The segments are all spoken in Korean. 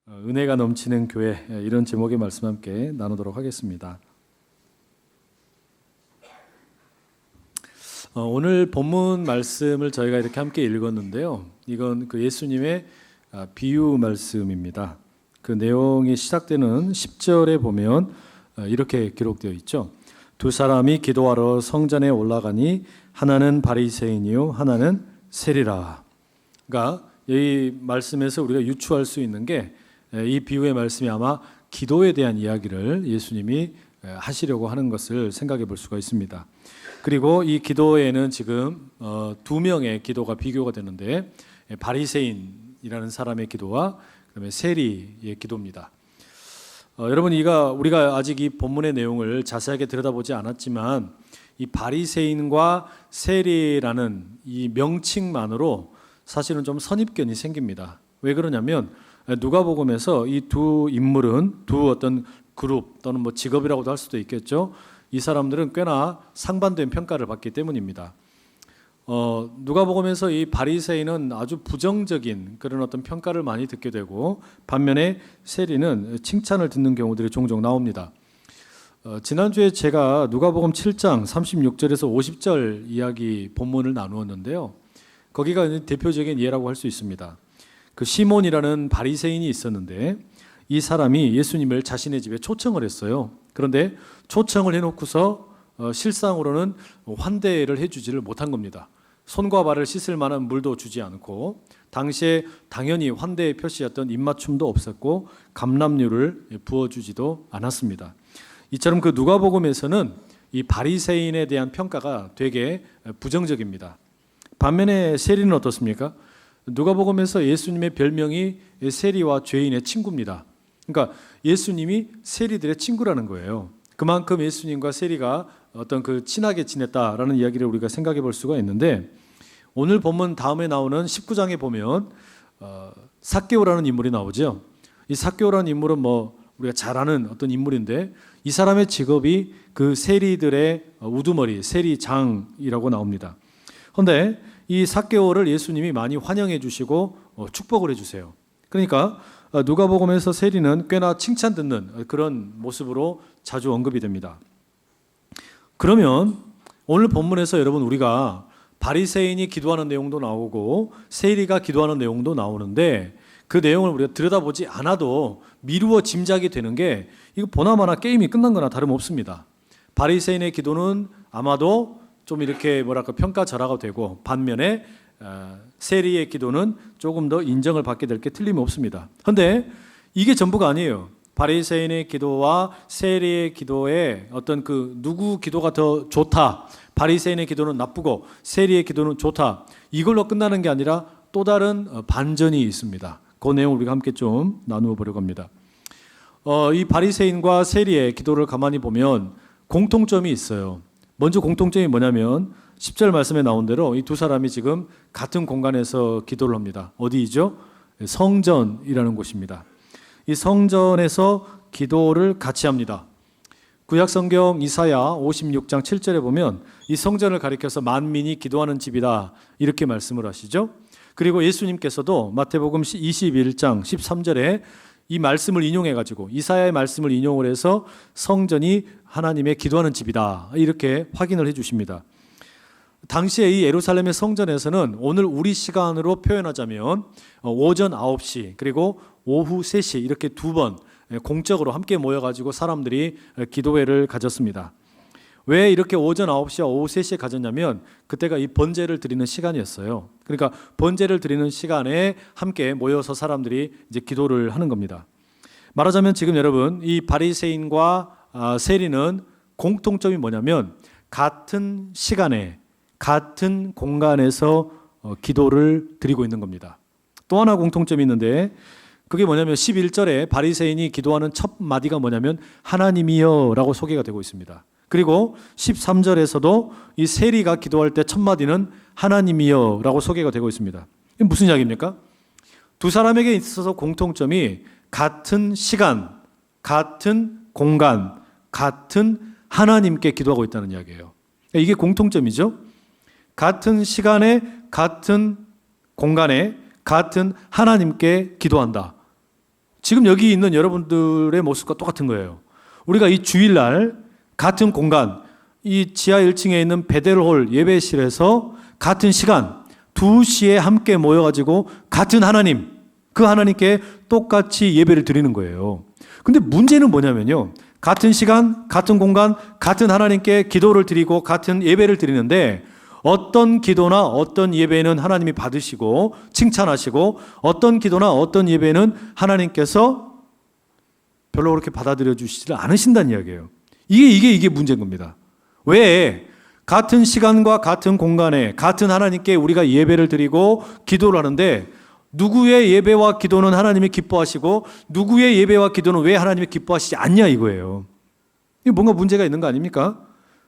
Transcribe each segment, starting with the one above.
은혜가 넘치는 교회, 이런 제목의 말씀 함께 나누도록 하겠습니다. 오늘 본문 말씀을 저희가 이렇게 함께 읽었는데요. 이건 그 예수님의 비유 말씀입니다. 그 내용이 시작되는 10절에 보면 이렇게 기록되어 있죠. 두 사람이 기도하러 성전에 올라가니 하나는 바리새인이요 하나는 세리라. 그러니까 이 말씀에서 우리가 유추할 수 있는 게 이 비유의 말씀이 아마 기도에 대한 이야기를 예수님이 하시려고 하는 것을 생각해 볼 수가 있습니다. 그리고 이 기도에는 지금 두 명의 기도가 비교가 되는데 바리새인이라는 사람의 기도와 그다음에 세리의 기도입니다. 여러분 우리가 아직 이 본문의 내용을 자세하게 들여다보지 않았지만 이 바리새인과 세리라는 이 명칭만으로 사실은 좀 선입견이 생깁니다. 왜 그러냐면 누가복음에서 이 두 인물은 두 어떤 그룹 또는 뭐 직업이라고도 할 수도 있겠죠. 이 사람들은 꽤나 상반된 평가를 받기 때문입니다. 누가복음에서 이 바리새인은 아주 부정적인 그런 어떤 평가를 많이 듣게 되고 반면에 세리는 칭찬을 듣는 경우들이 종종 나옵니다. 지난주에 제가 누가복음 7장 36절에서 50절 이야기 본문을 나누었는데요. 거기가 대표적인 예라고 할 수 있습니다. 그 시몬이라는 바리새인이 있었는데 이 사람이 예수님을 자신의 집에 초청을 했어요. 그런데 초청을 해놓고서 실상으로는 환대를 해주지를 못한 겁니다. 손과 발을 씻을 만한 물도 주지 않고 당시에 당연히 환대의 표시였던 입맞춤도 없었고 감람류를 부어주지도 않았습니다. 이처럼 그 누가복음에서는 이 바리새인에 대한 평가가 되게 부정적입니다. 반면에 세리는 어떻습니까? 누가복음에서 예수님의 별명이 세리와 죄인의 친구입니다. 그러니까 예수님이 세리들의 친구라는 거예요. 그만큼 예수님과 세리가 어떤 그 친하게 지냈다라는 이야기를 우리가 생각해 볼 수가 있는데 오늘 본문 다음에 나오는 19장에 보면 삭개오라는 인물이 나오죠. 이 삭개오라는 인물은 뭐 우리가 잘 아는 어떤 인물인데 이 사람의 직업이 그 세리들의 우두머리, 세리장이라고 나옵니다. 그런데 이 삭개오를 예수님이 많이 환영해 주시고 축복을 해 주세요. 그러니까 누가복음에서 세리는 꽤나 칭찬 듣는 그런 모습으로 자주 언급이 됩니다. 그러면 오늘 본문에서 여러분 우리가 바리새인이 기도하는 내용도 나오고 세리가 기도하는 내용도 나오는데 그 내용을 우리가 들여다보지 않아도 미루어 짐작이 되는 게 이거 보나마나 게임이 끝난 거나 다름없습니다. 바리새인의 기도는 아마도 좀 이렇게 평가절하가 되고 반면에 세리의 기도는 조금 더 인정을 받게 될 게 틀림없습니다. 그런데 이게 전부가 아니에요. 바리새인의 기도와 세리의 기도에 어떤 그 누구 기도가 더 좋다, 바리새인의 기도는 나쁘고 세리의 기도는 좋다, 이걸로 끝나는 게 아니라 또 다른 반전이 있습니다. 그 내용 우리가 함께 좀 나누어 보려고 합니다. 이 바리새인과 세리의 기도를 가만히 보면 공통점이 있어요. 먼저 공통점이 뭐냐면 10절 말씀에 나온 대로 이 두 사람이 지금 같은 공간에서 기도를 합니다. 어디이죠? 성전이라는 곳입니다. 이 성전에서 기도를 같이 합니다. 구약성경 이사야 56장 7절에 보면 이 성전을 가리켜서 만민이 기도하는 집이다 이렇게 말씀을 하시죠. 그리고 예수님께서도 마태복음 21장 13절에 이 말씀을 인용해가지고 이사야의 말씀을 인용을 해서 성전이 하나님의 기도하는 집이다 이렇게 확인을 해주십니다. 당시에 이 예루살렘의 성전에서는 오늘 우리 시간으로 표현하자면 오전 9시 그리고 오후 3시 이렇게 두 번 공적으로 함께 모여가지고 사람들이 기도회를 가졌습니다. 왜 이렇게 오전 9시와 오후 3시에 가졌냐면 그때가 이 번제를 드리는 시간이었어요. 그러니까 번제를 드리는 시간에 함께 모여서 사람들이 이제 기도를 하는 겁니다. 말하자면 지금 여러분 이 바리새인과 세리는 공통점이 뭐냐면 같은 시간에 같은 공간에서 기도를 드리고 있는 겁니다. 또 하나 공통점이 있는데 그게 뭐냐면 11절에 바리새인이 기도하는 첫 마디가 뭐냐면 하나님이여 라고 소개가 되고 있습니다. 그리고 13절에서도 이 세리가 기도할 때 첫 마디는 하나님이여 라고 소개가 되고 있습니다. 이게 무슨 이야기입니까? 두 사람에게 있어서 공통점이 같은 시간, 같은 공간, 같은 하나님께 기도하고 있다는 이야기예요. 이게 공통점이죠. 같은 시간에, 같은 공간에, 같은 하나님께 기도한다. 지금 여기 있는 여러분들의 모습과 똑같은 거예요. 우리가 이 주일날 같은 공간, 이 지하 1층에 있는 베델홀 예배실에서 같은 시간 2시에 함께 모여가지고 같은 하나님, 그 하나님께 똑같이 예배를 드리는 거예요. 근데 문제는 뭐냐면요, 같은 시간, 같은 공간, 같은 하나님께 기도를 드리고 같은 예배를 드리는데 어떤 기도나 어떤 예배는 하나님이 받으시고 칭찬하시고 어떤 기도나 어떤 예배는 하나님께서 별로 그렇게 받아들여 주시지 않으신다는 이야기예요. 이게 문제인 겁니다. 왜? 같은 시간과 같은 공간에 같은 하나님께 우리가 예배를 드리고 기도를 하는데 누구의 예배와 기도는 하나님이 기뻐하시고 누구의 예배와 기도는 왜 하나님이 기뻐하시지 않냐 이거예요. 이게 뭔가 문제가 있는 거 아닙니까?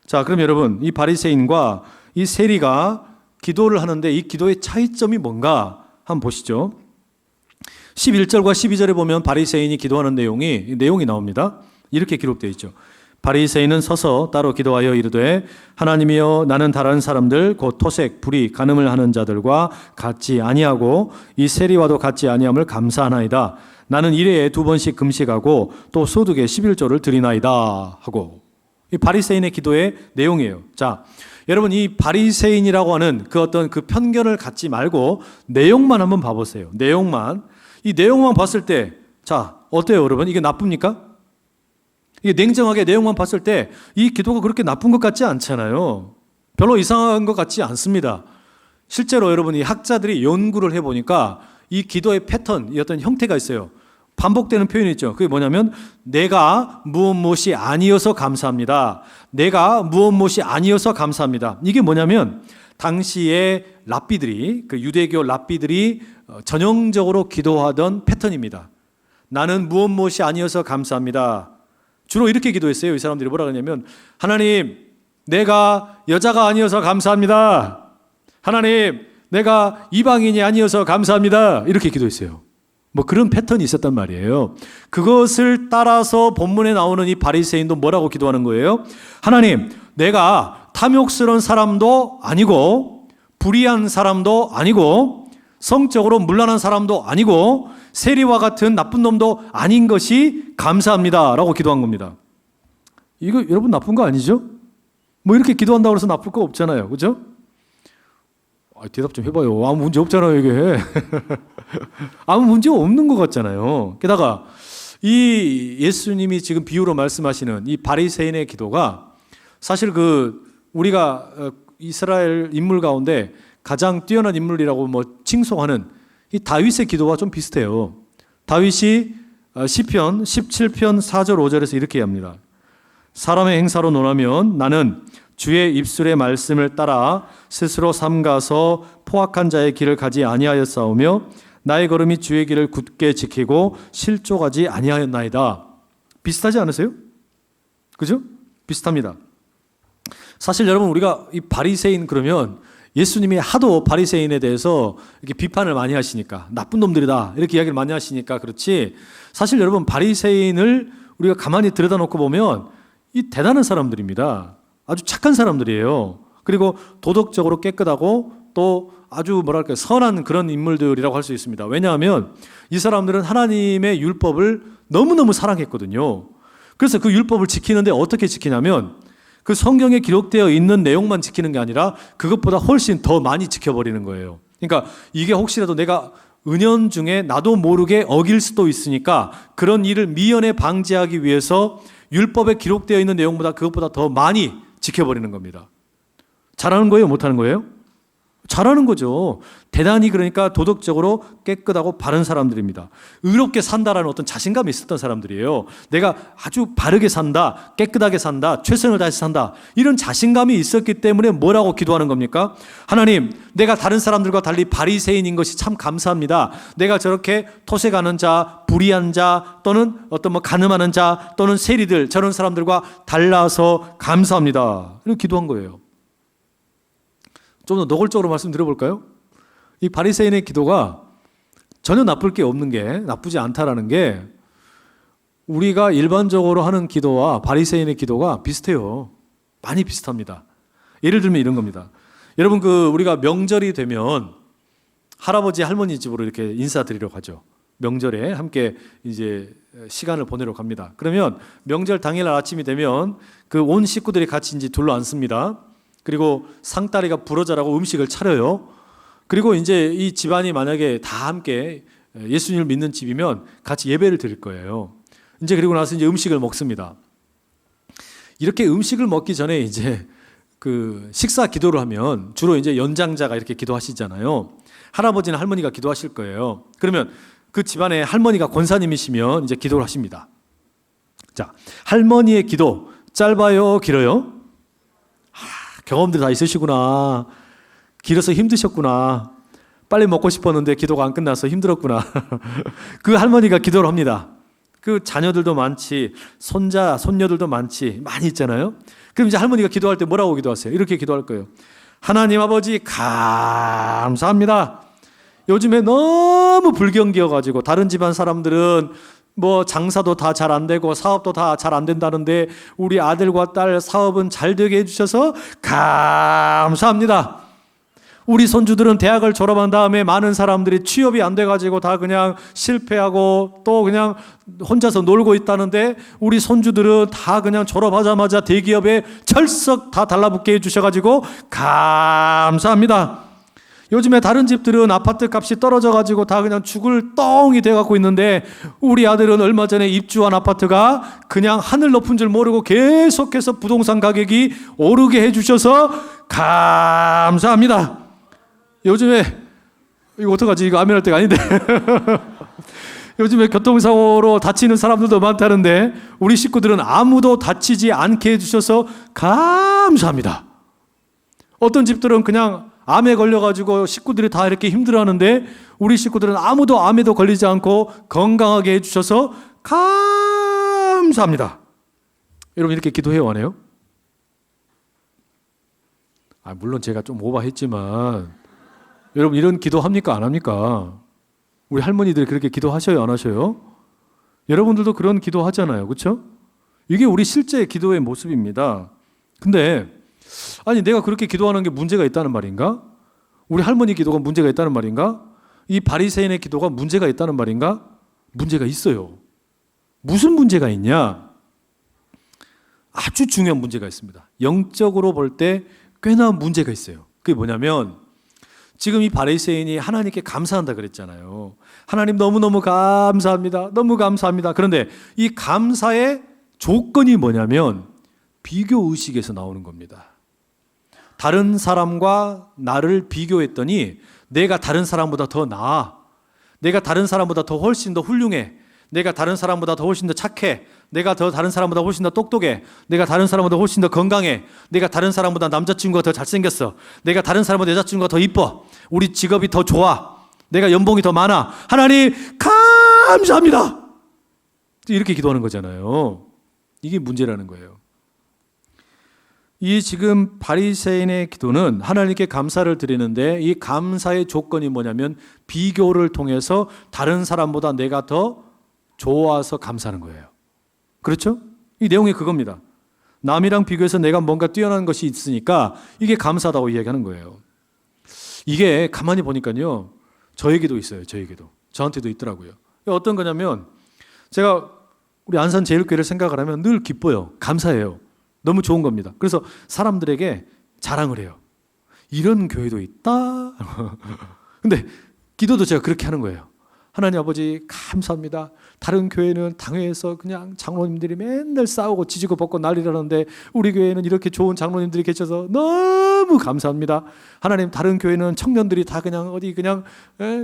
자, 그럼 여러분, 이 바리새인과 이 세리가 기도를 하는데 이 기도의 차이점이 뭔가 한번 보시죠. 11절과 12절에 보면 바리새인이 기도하는 내용이 나옵니다. 이렇게 기록되어 있죠. 바리새인은 서서 따로 기도하여 이르되 하나님이여 나는 다른 사람들 곧 토색, 불의, 간음을 하는 자들과 같지 아니하고 이 세리와도 같지 아니함을 감사하나이다. 나는 일회에 2번씩 금식하고 또 소득의 11조를 드리나이다 하고, 이 바리새인의 기도의 내용이에요. 자, 여러분, 이 바리새인이라고 하는 그 어떤 그 편견을 갖지 말고 내용만 한번 봐보세요. 이 내용만 봤을 때, 자, 어때요, 여러분? 이게 나쁩니까? 이게 냉정하게 내용만 봤을 때 이 기도가 그렇게 나쁜 것 같지 않잖아요. 별로 이상한 것 같지 않습니다. 실제로 여러분, 이 학자들이 연구를 해보니까 이 기도의 패턴, 이 어떤 형태가 있어요. 반복되는 표현이 있죠. 그게 뭐냐면 내가 무엇이 아니어서 감사합니다. 내가 무엇이 아니어서 감사합니다. 이게 뭐냐면 당시에 랍비들이, 그 유대교 랍비들이 전형적으로 기도하던 패턴입니다. 나는 무엇이 아니어서 감사합니다. 주로 이렇게 기도했어요. 이 사람들이 뭐라 그러냐면 하나님, 내가 여자가 아니어서 감사합니다. 하나님, 내가 이방인이 아니어서 감사합니다. 이렇게 기도했어요. 뭐 그런 패턴이 있었단 말이에요. 그것을 따라서 본문에 나오는 이 바리새인도 뭐라고 기도하는 거예요? 하나님, 내가 탐욕스러운 사람도 아니고 불의한 사람도 아니고 성적으로 문란한 사람도 아니고 세리와 같은 나쁜 놈도 아닌 것이 감사합니다 라고 기도한 겁니다. 이거 여러분 나쁜 거 아니죠? 뭐 이렇게 기도한다고 해서 나쁠 거 없잖아요. 그죠? 대답 좀 해봐요. 아무 문제 없잖아요 이게. 아무 문제 없는 것 같잖아요. 게다가 이 예수님이 지금 비유로 말씀하시는 이 바리새인의 기도가 사실 우리가 이스라엘 인물 가운데 가장 뛰어난 인물이라고 칭송하는 이 다윗의 기도와 좀 비슷해요. 다윗이 시편 17편 4절 5절에서 이렇게 합니다. 사람의 행사로 논하면 나는 주의 입술의 말씀을 따라 스스로 삼가서 포악한 자의 길을 가지 아니하였사오며 나의 걸음이 주의 길을 굳게 지키고 실족하지 아니하였나이다. 비슷하지 않으세요? 그죠? 비슷합니다. 사실 여러분, 우리가 이 바리새인 그러면 예수님이 하도 바리새인에 대해서 이렇게 비판을 많이 하시니까 나쁜 놈들이다 이렇게 이야기를 많이 하시니까 그렇지, 사실 여러분 바리새인을 우리가 가만히 들여다놓고 보면 이 대단한 사람들입니다. 아주 착한 사람들이에요. 그리고 도덕적으로 깨끗하고 또 아주 선한 그런 인물들이라고 할 수 있습니다. 왜냐하면 이 사람들은 하나님의 율법을 너무너무 사랑했거든요. 그래서 그 율법을 지키는데 어떻게 지키냐면 그 성경에 기록되어 있는 내용만 지키는 게 아니라 그것보다 훨씬 더 많이 지켜버리는 거예요. 그러니까 이게 혹시라도 내가 은연중에 나도 모르게 어길 수도 있으니까 그런 일을 미연에 방지하기 위해서 율법에 기록되어 있는 내용보다 그것보다 더 많이 지켜버리는 겁니다. 잘하는 거예요? 못하는 거예요? 잘하는 거죠. 대단히 그러니까 도덕적으로 깨끗하고 바른 사람들입니다. 의롭게 산다라는 어떤 자신감이 있었던 사람들이에요. 내가 아주 바르게 산다, 깨끗하게 산다, 최선을 다해서 산다, 이런 자신감이 있었기 때문에 뭐라고 기도하는 겁니까? 하나님, 내가 다른 사람들과 달리 바리새인인 것이 참 감사합니다. 내가 저렇게 토색하는 자, 불의한 자, 또는 어떤 간음하는 자, 또는 세리들, 저런 사람들과 달라서 감사합니다. 이렇게 기도한 거예요. 좀 더 노골적으로 말씀드려볼까요? 이 바리새인의 기도가 전혀 나쁠 게 없는 게, 나쁘지 않다라는 게 우리가 일반적으로 하는 기도와 바리새인의 기도가 비슷해요. 많이 비슷합니다. 예를 들면 이런 겁니다. 여러분, 우리가 명절이 되면 할아버지 할머니 집으로 이렇게 인사드리러 가죠. 명절에 함께 이제 시간을 보내러 갑니다. 그러면 명절 당일날 아침이 되면 그 온 식구들이 같이 이제 둘러앉습니다. 그리고 상다리가 부러져라고 음식을 차려요. 그리고 이제 이 집안이 만약에 다 함께 예수님을 믿는 집이면 같이 예배를 드릴 거예요. 이제 그리고 나서 이제 음식을 먹습니다. 이렇게 음식을 먹기 전에 이제 그 식사 기도를 하면 주로 이제 연장자가 이렇게 기도하시잖아요. 할아버지나 할머니가 기도하실 거예요. 그러면 그 집안에 할머니가 권사님이시면 이제 기도를 하십니다. 자, 할머니의 기도 짧아요, 길어요? 경험들이 다 있으시구나. 길어서 힘드셨구나. 빨리 먹고 싶었는데 기도가 안 끝나서 힘들었구나. 그 할머니가 기도를 합니다. 그 자녀들도 많지, 손자, 손녀들도 많이 있잖아요. 그럼 이제 할머니가 기도할 때 뭐라고 기도하세요? 이렇게 기도할 거예요. 하나님 아버지 감사합니다. 요즘에 너무 불경기여가지고 다른 집안 사람들은 뭐 장사도 다 잘 안 되고 사업도 다 잘 안 된다는데 우리 아들과 딸 사업은 잘 되게 해주셔서 감사합니다. 우리 손주들은 대학을 졸업한 다음에 많은 사람들이 취업이 안 돼가지고 다 그냥 실패하고 또 그냥 혼자서 놀고 있다는데 우리 손주들은 다 그냥 졸업하자마자 대기업에 철썩 다 달라붙게 해주셔가지고 감사합니다. 요즘에 다른 집들은 아파트 값이 떨어져가지고 다 그냥 죽을 똥이 돼갖고 있는데 우리 아들은 얼마 전에 입주한 아파트가 그냥 하늘 높은 줄 모르고 계속해서 부동산 가격이 오르게 해주셔서 감사합니다. 요즘에 이거 어떡하지? 이거 아멘할 때가 아닌데 요즘에 교통사고로 다치는 사람들도 많다는데 우리 식구들은 아무도 다치지 않게 해주셔서 감사합니다. 어떤 집들은 그냥 암에 걸려가지고 식구들이 다 이렇게 힘들어하는데 우리 식구들은 아무도 암에도 걸리지 않고 건강하게 해주셔서 감사합니다. 여러분 이렇게 기도해요, 안 해요? 물론 제가 좀 오버했지만 여러분 이런 기도 합니까, 안 합니까? 우리 할머니들이 그렇게 기도하셔요, 안 하셔요? 여러분들도 그런 기도 하잖아요, 그렇죠? 이게 우리 실제 기도의 모습입니다. 근데 아니 내가 그렇게 기도하는 게 문제가 있다는 말인가? 우리 할머니 기도가 문제가 있다는 말인가? 이 바리새인의 기도가 문제가 있다는 말인가? 문제가 있어요. 무슨 문제가 있냐? 아주 중요한 문제가 있습니다. 영적으로 볼 때 꽤나 문제가 있어요. 그게 뭐냐면 지금 이 바리새인이 하나님께 감사한다 그랬잖아요. 하나님 너무너무 감사합니다. 너무 감사합니다. 그런데 이 감사의 조건이 뭐냐면 비교 의식에서 나오는 겁니다. 다른 사람과 나를 비교했더니 내가 다른 사람보다 더 나아. 내가 다른 사람보다 더 훨씬 더 훌륭해. 내가 다른 사람보다 더 훨씬 더 착해. 내가 다른 사람보다 훨씬 더 똑똑해. 내가 다른 사람보다 훨씬 더 건강해. 내가 다른 사람보다 남자친구가 더 잘생겼어. 내가 다른 사람보다 여자친구가 더 이뻐. 우리 직업이 더 좋아. 내가 연봉이 더 많아. 하나님 감사합니다. 이렇게 기도하는 거잖아요. 이게 문제라는 거예요. 이 지금 바리새인의 기도는 하나님께 감사를 드리는데 이 감사의 조건이 뭐냐면 비교를 통해서 다른 사람보다 내가 더 좋아서 감사하는 거예요. 그렇죠? 이 내용이 그겁니다. 남이랑 비교해서 내가 뭔가 뛰어난 것이 있으니까 이게 감사하다고 이야기하는 거예요. 이게 가만히 보니까요. 저에게도 있어요. 저에게도. 저한테도 있더라고요. 어떤 거냐면 제가 우리 안산제일교회를 생각을 하면 늘 기뻐요. 감사해요. 너무 좋은 겁니다. 그래서 사람들에게 자랑을 해요. 이런 교회도 있다. 근데 기도도 제가 그렇게 하는 거예요. 하나님 아버지 감사합니다. 다른 교회는 당회에서 그냥 장로님들이 맨날 싸우고 지지고 볶고 난리라는데 우리 교회는 이렇게 좋은 장로님들이 계셔서 너무 감사합니다. 하나님 다른 교회는 청년들이 다 그냥 어디 그냥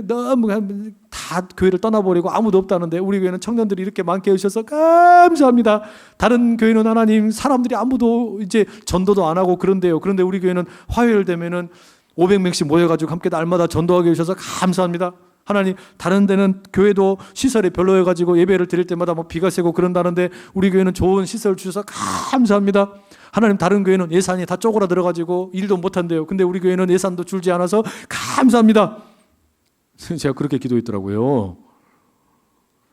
너무 다 교회를 떠나버리고 아무도 없다는데 우리 교회는 청년들이 이렇게 많게 해주셔서 감사합니다. 다른 교회는 하나님 사람들이 아무도 이제 전도도 안 하고 그런데요. 그런데 우리 교회는 화요일 되면은 500명씩 모여가지고 함께 날마다 전도하게 해주셔서 감사합니다. 하나님 다른 데는 교회도 시설이 별로여가지고 예배를 드릴 때마다 뭐 비가 새고 그런다는데 우리 교회는 좋은 시설 주셔서 감사합니다. 하나님 다른 교회는 예산이 다 쪼그라들어가지고 일도 못한대요. 근데 우리 교회는 예산도 줄지 않아서 감사합니다. 제가 그렇게 기도했더라고요.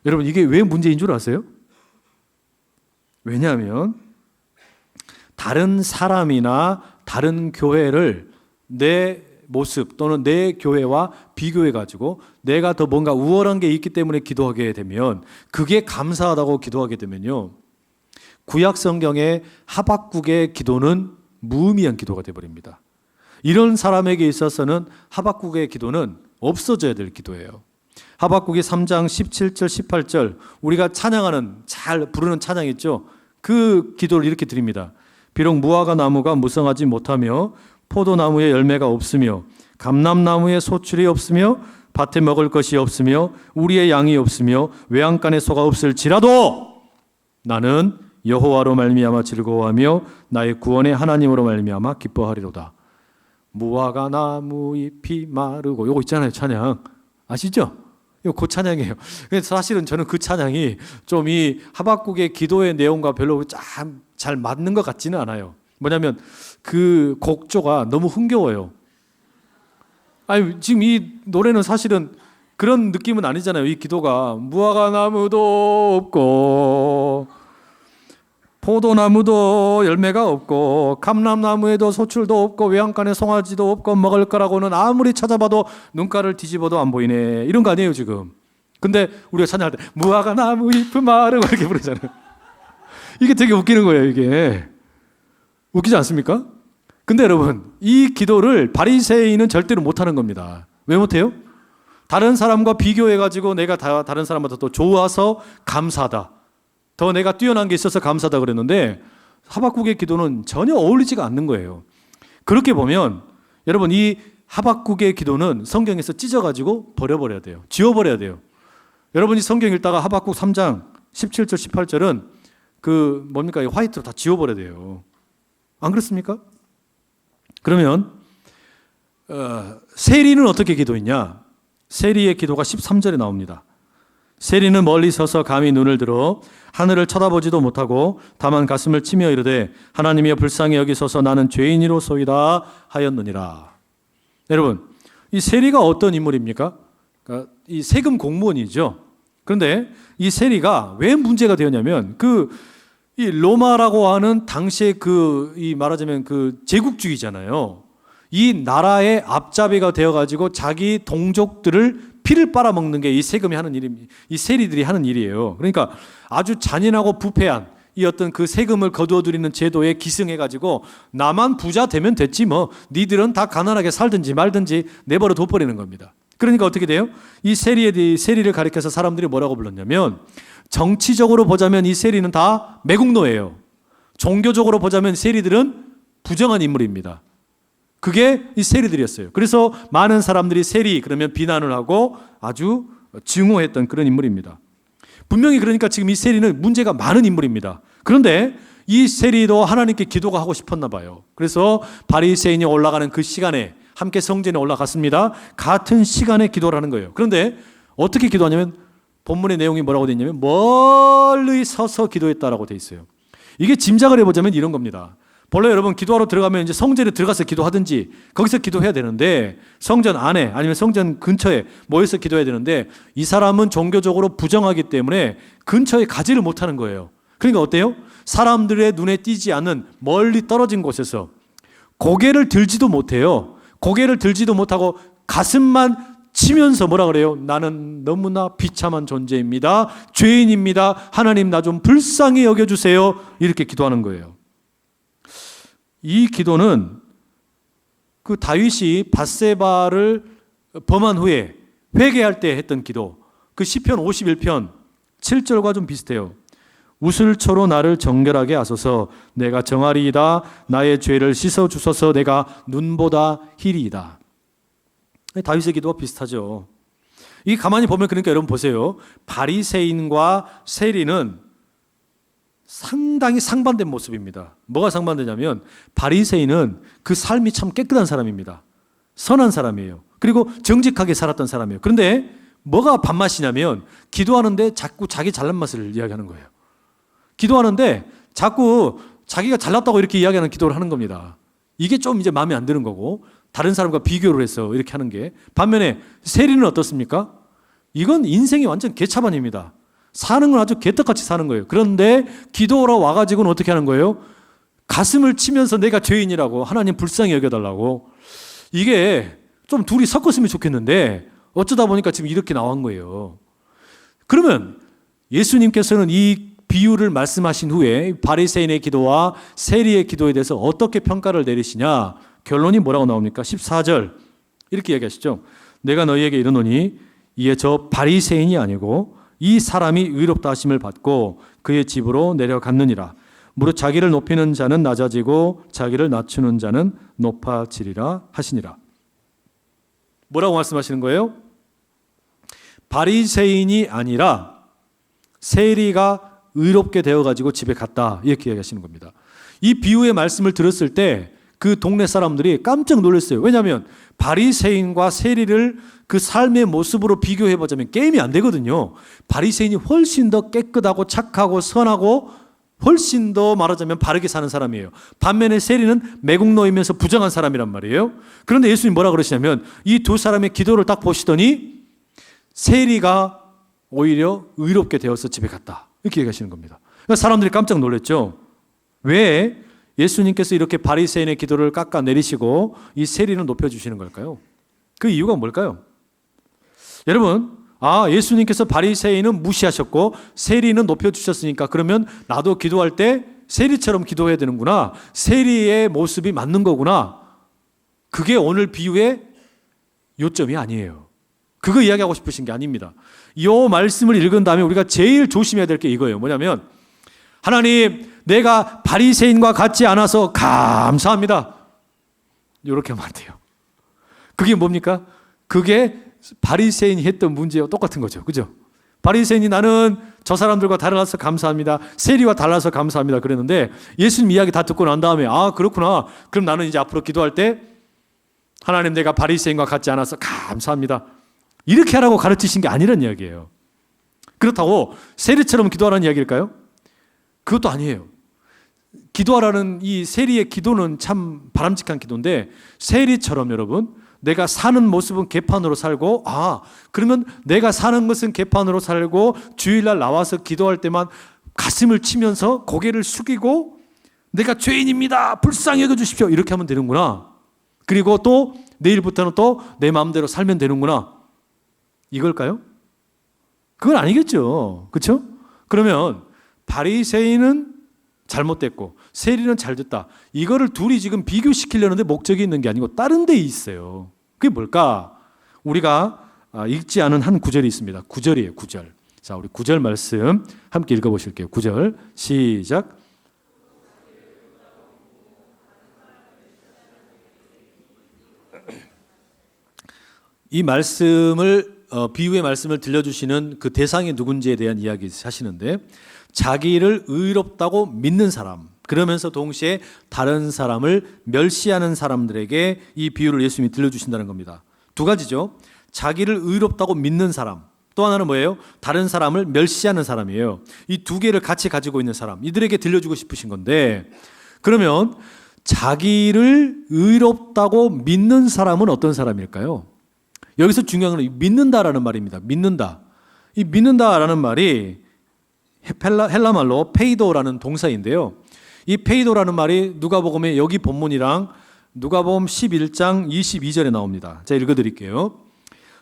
여러분 이게 왜 문제인 줄 아세요? 왜냐하면 다른 사람이나 다른 교회를 내 모습 또는 내 교회와 비교해가지고 내가 더 뭔가 우월한 게 있기 때문에 기도하게 되면, 그게 감사하다고 기도하게 되면요, 구약 성경의 하박국의 기도는 무의미한 기도가 되어버립니다. 이런 사람에게 있어서는 하박국의 기도는 없어져야 될 기도예요. 하박국이 3장 17절 18절 우리가 찬양하는, 잘 부르는 찬양 있죠. 그 기도를 이렇게 드립니다. 비록 무화과 나무가 무성하지 못하며 포도나무에 열매가 없으며 감람나무에 소출이 없으며 밭에 먹을 것이 없으며 우리의 양이 없으며 외양간에 소가 없을지라도 나는 여호와로 말미암아 즐거워하며 나의 구원의 하나님으로 말미암아 기뻐하리로다. 무화과 나무 잎이 마르고, 요거 있잖아요, 찬양 아시죠? 이거 그 찬양이에요. 사실은 저는 그 찬양이 좀 이 하박국의 기도의 내용과 별로 잘 맞는 것 같지는 않아요. 뭐냐면 그 곡조가 너무 흥겨워요. 아니, 지금 이 노래는 사실은 그런 느낌은 아니잖아요. 이 기도가 무화과 나무도 없고 포도나무도 열매가 없고 감람나무에도 소출도 없고 외양간에 송아지도 없고 먹을 거라고는 아무리 찾아봐도 눈가를 뒤집어도 안 보이네, 이런 거 아니에요 지금. 근데 우리가 찬양할 때 무화과 나무 잎은 마르고 이렇게 부르잖아요. 이게 되게 웃기는 거예요. 이게 웃기지 않습니까? 근데 여러분, 이 기도를 바리새인은 절대로 못하는 겁니다. 왜 못해요? 다른 사람과 비교해가지고 내가 다른 사람보다 더 좋아서 감사하다, 더 내가 뛰어난 게 있어서 감사하다 그랬는데, 하박국의 기도는 전혀 어울리지가 않는 거예요. 그렇게 보면 여러분, 이 하박국의 기도는 성경에서 찢어가지고 버려버려야 돼요. 지워버려야 돼요. 여러분이 성경 읽다가 하박국 3장 17절 18절은 그 뭡니까? 화이트로 다 지워버려야 돼요. 안 그렇습니까? 그러면 세리는 어떻게 기도했냐? 세리의 기도가 13절에 나옵니다. 세리는 멀리 서서 감히 눈을 들어 하늘을 쳐다보지도 못하고 다만 가슴을 치며 이르되 하나님이여 불쌍히 여기소서 나는 죄인이로소이다 하였느니라. 여러분, 이 세리가 어떤 인물입니까? 그러니까 이 세금 공무원이죠. 그런데 이 세리가 왜 문제가 되었냐면, 이 로마라고 하는 당시에 이 말하자면 그 제국주의잖아요. 이 나라의 앞잡이가 되어가지고 자기 동족들을 피를 빨아먹는 게 이 세금이 하는 일입니다. 이 세리들이 하는 일이에요. 그러니까 아주 잔인하고 부패한 이 어떤 그 세금을 거두어들이는 제도에 기승해가지고 나만 부자 되면 됐지 뭐, 니들은 다 가난하게 살든지 말든지 내버려 둬버리는 겁니다. 그러니까 어떻게 돼요? 이 세리를 가리켜서 사람들이 뭐라고 불렀냐면, 정치적으로 보자면 이 세리는 다 매국노예요. 종교적으로 보자면 세리들은 부정한 인물입니다. 그게 이 세리들이었어요. 그래서 많은 사람들이 세리 그러면 비난을 하고 아주 증오했던 그런 인물입니다. 분명히 그러니까 지금 이 세리는 문제가 많은 인물입니다. 그런데 이 세리도 하나님께 기도가 하고 싶었나 봐요. 그래서 바리새인이 올라가는 그 시간에 함께 성전에 올라갔습니다. 같은 시간에 기도를 하는 거예요. 그런데 어떻게 기도하냐면, 본문의 내용이 뭐라고 되어 있냐면 멀리 서서 기도했다라고 되어 있어요. 이게 짐작을 해보자면 이런 겁니다. 본래 여러분 기도하러 들어가면 이제 성전에 들어가서 기도하든지 거기서 기도해야 되는데, 성전 안에 아니면 성전 근처에 모여서 기도해야 되는데, 이 사람은 종교적으로 부정하기 때문에 근처에 가지를 못하는 거예요. 그러니까 어때요? 사람들의 눈에 띄지 않는 멀리 떨어진 곳에서 고개를 들지도 못해요. 고개를 들지도 못하고 가슴만 치면서 뭐라 그래요? 나는 너무나 비참한 존재입니다. 죄인입니다. 하나님 나 좀 불쌍히 여겨주세요. 이렇게 기도하는 거예요. 이 기도는 그 다윗이 밧세바를 범한 후에 회개할 때 했던 기도, 그 시편 51편 7절과 좀 비슷해요. 우슬초로 나를 정결하게 하소서 내가 정하리이다. 나의 죄를 씻어주소서 내가 눈보다 희리이다. 다윗의 기도와 비슷하죠. 이 가만히 보면 그러니까 여러분 보세요. 바리새인과 세리는 상당히 상반된 모습입니다. 뭐가 상반되냐면, 바리새인은 그 삶이 참 깨끗한 사람입니다. 선한 사람이에요. 그리고 정직하게 살았던 사람이에요. 그런데 뭐가 밥맛이냐면, 기도하는데 자꾸 자기 잘난 맛을 이야기하는 거예요. 기도하는데 자꾸 자기가 잘났다고 이렇게 이야기하는 기도를 하는 겁니다. 이게 좀 이제 마음에 안 드는 거고, 다른 사람과 비교를 해서 이렇게 하는 게. 반면에 세리는 어떻습니까? 이건 인생이 완전 개차반입니다. 사는 건 아주 개떡같이 사는 거예요. 그런데 기도하러 와가지고는 어떻게 하는 거예요? 가슴을 치면서 내가 죄인이라고, 하나님 불쌍히 여겨달라고. 이게 좀 둘이 섞었으면 좋겠는데 어쩌다 보니까 지금 이렇게 나온 거예요. 그러면 예수님께서는 이 비유를 말씀하신 후에 바리새인의 기도와 세리의 기도에 대해서 어떻게 평가를 내리시냐? 결론이 뭐라고 나옵니까? 14절 이렇게 얘기하시죠. 내가 너희에게 이르노니 이에 저 바리새인이 아니고 이 사람이 의롭다 하심을 받고 그의 집으로 내려갔느니라. 무릇 자기를 높이는 자는 낮아지고 자기를 낮추는 자는 높아지리라 하시니라. 뭐라고 말씀하시는 거예요? 바리새인이 아니라 세리가 의롭게 되어가지고 집에 갔다 이렇게 얘기하시는 겁니다. 이 비유의 말씀을 들었을 때 그 동네 사람들이 깜짝 놀랐어요. 왜냐하면 바리새인과 세리를 그 삶의 모습으로 비교해보자면 게임이 안 되거든요. 바리새인이 훨씬 더 깨끗하고 착하고 선하고 훨씬 더 말하자면 바르게 사는 사람이에요. 반면에 세리는 매국노이면서 부정한 사람이란 말이에요. 그런데 예수님 뭐라 그러시냐면 이 두 사람의 기도를 딱 보시더니 세리가 오히려 의롭게 되어서 집에 갔다 이렇게 얘기하시는 겁니다. 그러니까 사람들이 깜짝 놀랐죠. 왜 예수님께서 이렇게 바리새인의 기도를 깎아내리시고 이 세리는 높여주시는 걸까요? 그 이유가 뭘까요? 여러분, 예수님께서 바리새인은 무시하셨고 세리는 높여주셨으니까 그러면 나도 기도할 때 세리처럼 기도해야 되는구나. 세리의 모습이 맞는 거구나. 그게 오늘 비유의 요점이 아니에요. 그거 이야기하고 싶으신 게 아닙니다. 이 말씀을 읽은 다음에 우리가 제일 조심해야 될 게 이거예요. 뭐냐면 하나님, 내가 바리새인과 같지 않아서 감사합니다. 이렇게 하면 안 돼요. 그게 뭡니까? 그게 바리새인이 했던 문제와 똑같은 거죠. 그죠? 바리새인이 나는 저 사람들과 달라서 감사합니다. 세리와 달라서 감사합니다. 그랬는데 예수님 이야기 다 듣고 난 다음에 그렇구나. 그럼 나는 이제 앞으로 기도할 때 하나님, 내가 바리새인과 같지 않아서 감사합니다. 이렇게 하라고 가르치신 게 아니란 이야기예요. 그렇다고 세리처럼 기도하라는 이야기일까요? 그것도 아니에요. 기도하라는 이 세리의 기도는 참 바람직한 기도인데 세리처럼 여러분 내가 사는 모습은 개판으로 살고 그러면 내가 사는 것은 개판으로 살고 주일날 나와서 기도할 때만 가슴을 치면서 고개를 숙이고 내가 죄인입니다. 불쌍히 여겨주십시오. 이렇게 하면 되는구나. 그리고 또 내일부터는 또 내 마음대로 살면 되는구나. 이걸까요? 그건 아니겠죠. 그렇죠? 그러면 바리새인은 잘못됐고 세리는 잘됐다. 이거를 둘이 지금 비교시키려는데 목적이 있는 게 아니고 다른 데 있어요. 그게 뭘까? 우리가 읽지 않은 한 구절이 있습니다. 9절이에요. 9절. 자, 우리 9절 말씀 함께 읽어보실게요. 9절 시작. 이 말씀을 비유의 말씀을 들려주시는 그 대상이 누군지에 대한 이야기 하시는데 자기를 의롭다고 믿는 사람, 그러면서 동시에 다른 사람을 멸시하는 사람들에게 이 비유를 예수님이 들려주신다는 겁니다. 두 가지죠. 자기를 의롭다고 믿는 사람, 또 하나는 뭐예요? 다른 사람을 멸시하는 사람이에요. 이 두 개를 같이 가지고 있는 사람, 이들에게 들려주고 싶으신 건데 그러면 자기를 의롭다고 믿는 사람은 어떤 사람일까요? 여기서 중요한 건 믿는다라는 말입니다. 믿는다. 이 믿는다라는 말이 헬라말로 페이도라는 동사인데요. 이 페이도라는 말이 누가복음의 여기 본문이랑 누가복음 11장 22절에 나옵니다. 제가 읽어드릴게요.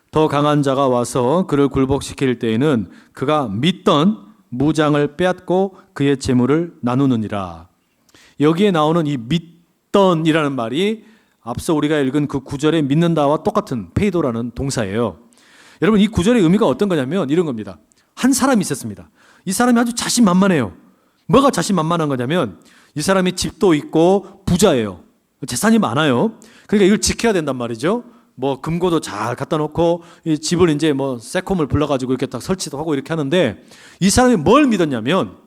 더 강한 자가 와서 그를 굴복시킬 때에는 그가 믿던 무장을 빼앗고 그의 재물을 나누느니라. 여기에 나오는 이 믿던이라는 말이 앞서 우리가 읽은 그 구절에 믿는다와 똑같은 페이도라는 동사예요. 여러분, 이 구절의 의미가 어떤 거냐면 이런 겁니다. 한 사람이 있었습니다. 이 사람이 아주 자신만만해요. 뭐가 자신만만한 거냐면 이 사람이 집도 있고 부자예요. 재산이 많아요. 그러니까 이걸 지켜야 된단 말이죠. 뭐 금고도 잘 갖다 놓고 이 집을 이제 뭐 세콤을 불러가지고 이렇게 딱 설치도 하고 이렇게 하는데 이 사람이 뭘 믿었냐면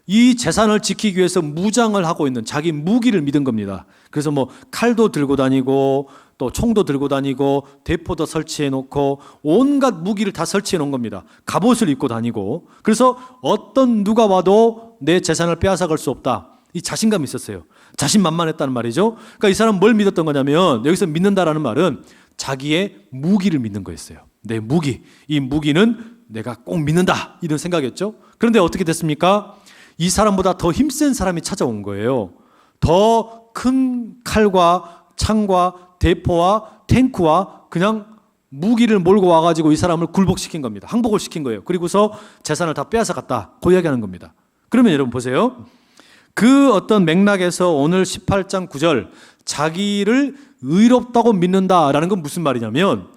이 재산을 지키기 위해서 무장을 하고 있는 자기 무기를 믿은 겁니다. 그래서 뭐 칼도 들고 다니고 또 총도 들고 다니고 대포도 설치해 놓고 온갖 무기를 다 설치해 놓은 겁니다. 갑옷을 입고 다니고 그래서 어떤 누가 와도 내 재산을 빼앗아갈 수 없다. 이 자신감이 있었어요. 자신만만했다는 말이죠. 그러니까 이 사람은 뭘 믿었던 거냐면 여기서 믿는다라는 말은 자기의 무기를 믿는 거였어요. 내 무기. 이 무기는 내가 꼭 믿는다. 이런 생각이었죠. 그런데 어떻게 됐습니까? 이 사람보다 더 힘센 사람이 찾아온 거예요. 더 큰 칼과 창과 대포와 탱크와 그냥 무기를 몰고 와가지고 이 사람을 굴복시킨 겁니다. 항복을 시킨 거예요. 그리고서 재산을 다 빼앗아 갔다. 그 이야기하는 겁니다. 그러면 여러분 보세요. 그 어떤 맥락에서 오늘 18장 9절 자기를 의롭다고 믿는다라는 건 무슨 말이냐면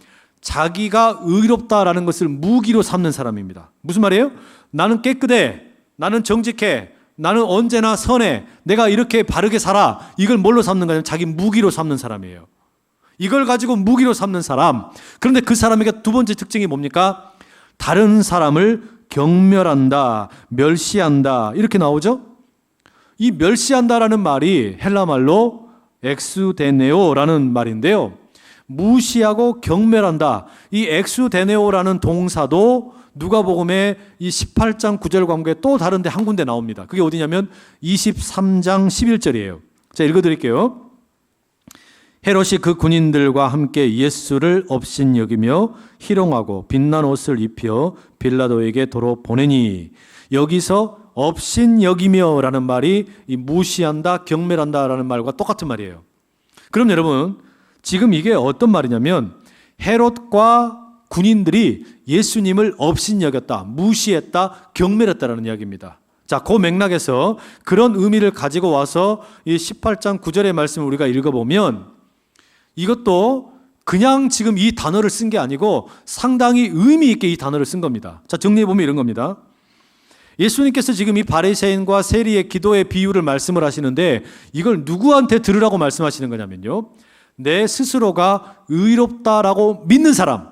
자기가 의롭다라는 것을 무기로 삼는 사람입니다. 무슨 말이에요? 나는 깨끗해. 나는 정직해. 나는 언제나 선해. 내가 이렇게 바르게 살아. 이걸 뭘로 삼는 거냐면 자기 무기로 삼는 사람이에요. 이걸 가지고 무기로 삼는 사람. 그런데 그 사람에게 두 번째 특징이 뭡니까? 다른 사람을 경멸한다, 멸시한다 이렇게 나오죠? 이 멸시한다라는 말이 헬라 말로 엑수데네오라는 말인데요. 무시하고 경멸한다. 이 엑수데네오라는 동사도 누가복음의 이 18장 9절 관계에 또 다른데 한 군데 나옵니다. 그게 어디냐면 23장 11절이에요. 자, 읽어드릴게요. 헤롯이 그 군인들과 함께 예수를 업신여기며 희롱하고 빛난 옷을 입혀 빌라도에게 도로 보내니 여기서 업신여기며라는 말이 이 무시한다, 경멸한다라는 말과 똑같은 말이에요. 그럼 여러분 지금 이게 어떤 말이냐면 헤롯과 군인들이 예수님을 업신여겼다, 무시했다, 경멸했다라는 이야기입니다. 자, 그 맥락에서 그런 의미를 가지고 와서 이 18장 9절의 말씀을 우리가 읽어보면 이것도 그냥 지금 이 단어를 쓴 게 아니고 상당히 의미 있게 이 단어를 쓴 겁니다. 자, 정리해보면 이런 겁니다. 예수님께서 지금 이 바리새인과 세리의 기도의 비유를 말씀을 하시는데 이걸 누구한테 들으라고 말씀하시는 거냐면요. 내 스스로가 의롭다라고 믿는 사람,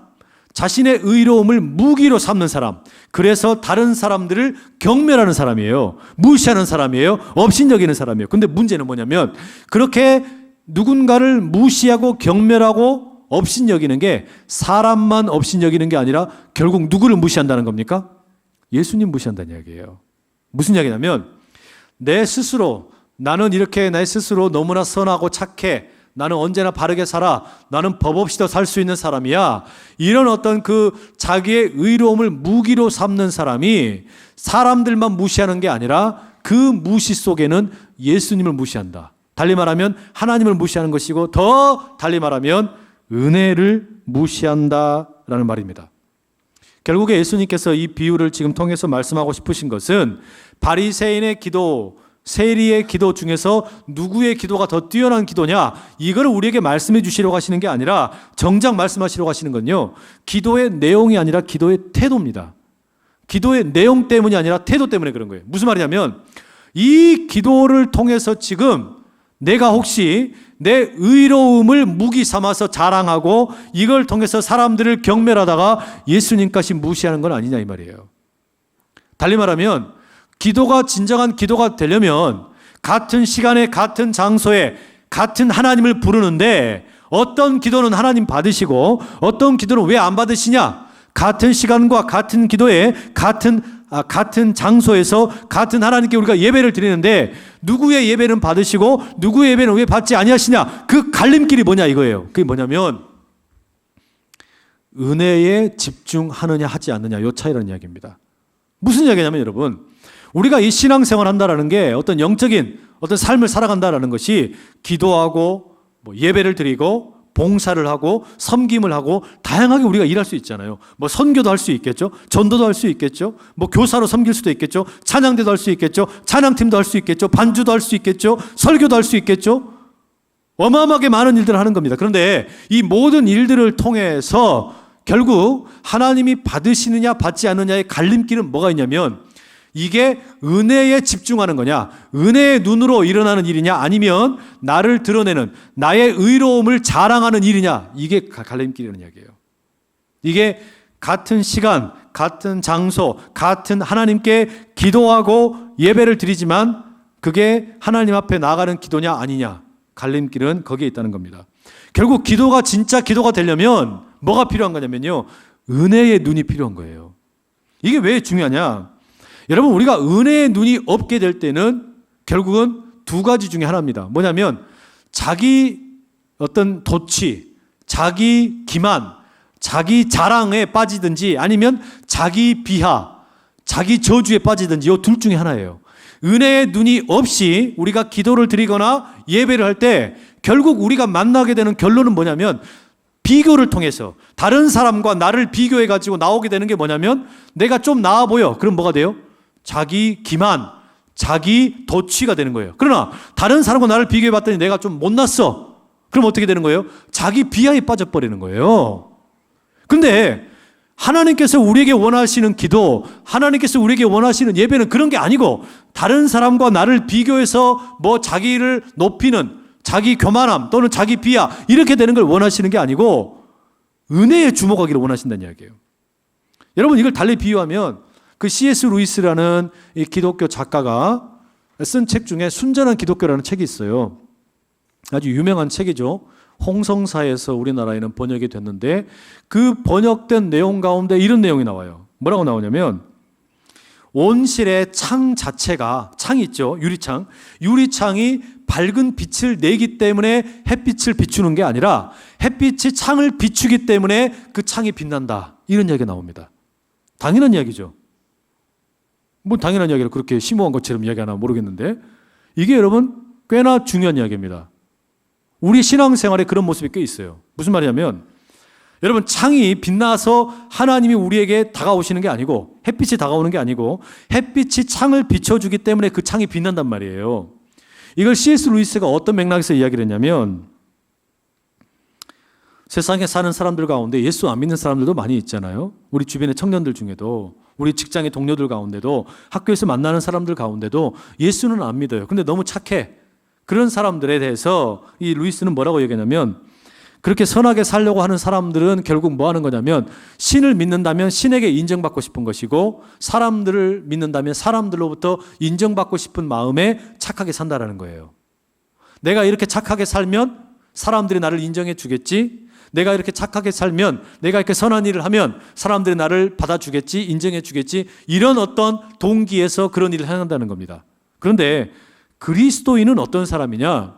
자신의 의로움을 무기로 삼는 사람, 그래서 다른 사람들을 경멸하는 사람이에요. 무시하는 사람이에요. 업신여기는 사람이에요. 근데 문제는 뭐냐면 그렇게 누군가를 무시하고 경멸하고 업신여기는 게 사람만 업신여기는 게 아니라 결국 누구를 무시한다는 겁니까? 예수님 무시한다는 이야기예요. 무슨 이야기냐면 내 스스로 나는 이렇게 내 스스로 너무나 선하고 착해. 나는 언제나 바르게 살아. 나는 법 없이도 살 수 있는 사람이야. 이런 어떤 그 자기의 의로움을 무기로 삼는 사람이 사람들만 무시하는 게 아니라 그 무시 속에는 예수님을 무시한다. 달리 말하면 하나님을 무시하는 것이고 더 달리 말하면 은혜를 무시한다라는 말입니다. 결국에 예수님께서 이 비유를 지금 통해서 말씀하고 싶으신 것은 바리새인의 기도, 세리의 기도 중에서 누구의 기도가 더 뛰어난 기도냐, 이걸 우리에게 말씀해 주시려고 하시는 게 아니라 정작 말씀하시려고 하시는 건요, 기도의 내용이 아니라 기도의 태도입니다. 기도의 내용 때문이 아니라 태도 때문에 그런 거예요. 무슨 말이냐면 이 기도를 통해서 지금 내가 혹시 내 의로움을 무기 삼아서 자랑하고 이걸 통해서 사람들을 경멸하다가 예수님까지 무시하는 건 아니냐 이 말이에요. 달리 말하면 기도가 진정한 기도가 되려면 같은 시간에 같은 장소에 같은 하나님을 부르는데 어떤 기도는 하나님 받으시고 어떤 기도는 왜 안 받으시냐? 같은 시간과 같은 기도에 같은 장소에서 같은 하나님께 우리가 예배를 드리는데 누구의 예배는 받으시고 누구의 예배는 왜 받지 아니하시냐? 그 갈림길이 뭐냐 이거예요. 그게 뭐냐면 은혜에 집중하느냐 하지 않느냐 이 차이라는 이야기입니다. 무슨 이야기냐면 여러분 우리가 이 신앙생활 한다라는 게 어떤 영적인 어떤 삶을 살아간다라는 것이 기도하고 뭐 예배를 드리고 봉사를 하고 섬김을 하고 다양하게 우리가 일할 수 있잖아요. 뭐 선교도 할 수 있겠죠. 전도도 할 수 있겠죠. 뭐 교사로 섬길 수도 있겠죠. 찬양대도 할 수 있겠죠. 찬양팀도 할 수 있겠죠. 반주도 할 수 있겠죠. 설교도 할 수 있겠죠. 어마어마하게 많은 일들을 하는 겁니다. 그런데 이 모든 일들을 통해서 결국 하나님이 받으시느냐 받지 않느냐의 갈림길은 뭐가 있냐면 이게 은혜에 집중하는 거냐, 은혜의 눈으로 일어나는 일이냐, 아니면 나를 드러내는 나의 의로움을 자랑하는 일이냐, 이게 갈림길이라는 이야기예요. 이게 같은 시간, 같은 장소, 같은 하나님께 기도하고 예배를 드리지만 그게 하나님 앞에 나아가는 기도냐 아니냐, 갈림길은 거기에 있다는 겁니다. 결국 기도가 진짜 기도가 되려면 뭐가 필요한 거냐면요, 은혜의 눈이 필요한 거예요. 이게 왜 중요하냐? 여러분 우리가 은혜의 눈이 없게 될 때는 결국은 두 가지 중에 하나입니다. 뭐냐면 자기 어떤 도취, 자기 기만, 자기 자랑에 빠지든지 아니면 자기 비하, 자기 저주에 빠지든지 이 둘 중에 하나예요. 은혜의 눈이 없이 우리가 기도를 드리거나 예배를 할 때 결국 우리가 만나게 되는 결론은 뭐냐면 비교를 통해서 다른 사람과 나를 비교해 가지고 나오게 되는 게 뭐냐면 내가 좀 나아 보여. 그럼 뭐가 돼요? 자기 기만, 자기 도취가 되는 거예요. 그러나 다른 사람과 나를 비교해 봤더니 내가 좀 못났어. 그럼 어떻게 되는 거예요? 자기 비하에 빠져버리는 거예요. 근데 하나님께서 우리에게 원하시는 기도, 하나님께서 우리에게 원하시는 예배는 그런 게 아니고 다른 사람과 나를 비교해서 뭐 자기를 높이는 자기 교만함 또는 자기 비하 이렇게 되는 걸 원하시는 게 아니고 은혜에 주목하기를 원하신다는 이야기예요. 여러분 이걸 달리 비유하면 그 C.S. 루이스라는 이 기독교 작가가 쓴 책 중에 순전한 기독교라는 책이 있어요. 아주 유명한 책이죠. 홍성사에서 우리나라에는 번역이 됐는데 그 번역된 내용 가운데 이런 내용이 나와요. 뭐라고 나오냐면 온실의 창 자체가, 창이 있죠. 유리창. 유리창이 밝은 빛을 내기 때문에 햇빛을 비추는 게 아니라 햇빛이 창을 비추기 때문에 그 창이 빛난다. 이런 이야기가 나옵니다. 당연한 이야기죠. 뭐 당연한 이야기를 그렇게 심오한 것처럼 이야기하나 모르겠는데 이게 여러분 꽤나 중요한 이야기입니다. 우리 신앙생활에 그런 모습이 꽤 있어요. 무슨 말이냐면 여러분 창이 빛나서 하나님이 우리에게 다가오시는 게 아니고 햇빛이 다가오는 게 아니고 햇빛이 창을 비춰주기 때문에 그 창이 빛난단 말이에요. 이걸 C.S. 루이스가 어떤 맥락에서 이야기를 했냐면 세상에 사는 사람들 가운데 예수 안 믿는 사람들도 많이 있잖아요. 우리 주변의 청년들 중에도 우리 직장의 동료들 가운데도 학교에서 만나는 사람들 가운데도 예수는 안 믿어요. 근데 너무 착해. 그런 사람들에 대해서 이 루이스는 뭐라고 얘기하냐면 그렇게 선하게 살려고 하는 사람들은 결국 뭐 하는 거냐면 신을 믿는다면 신에게 인정받고 싶은 것이고 사람들을 믿는다면 사람들로부터 인정받고 싶은 마음에 착하게 산다라는 거예요. 내가 이렇게 착하게 살면 사람들이 나를 인정해 주겠지. 내가 이렇게 착하게 살면 내가 이렇게 선한 일을 하면 사람들이 나를 받아주겠지. 인정해 주겠지. 이런 어떤 동기에서 그런 일을 한다는 겁니다. 그런데 그리스도인은 어떤 사람이냐?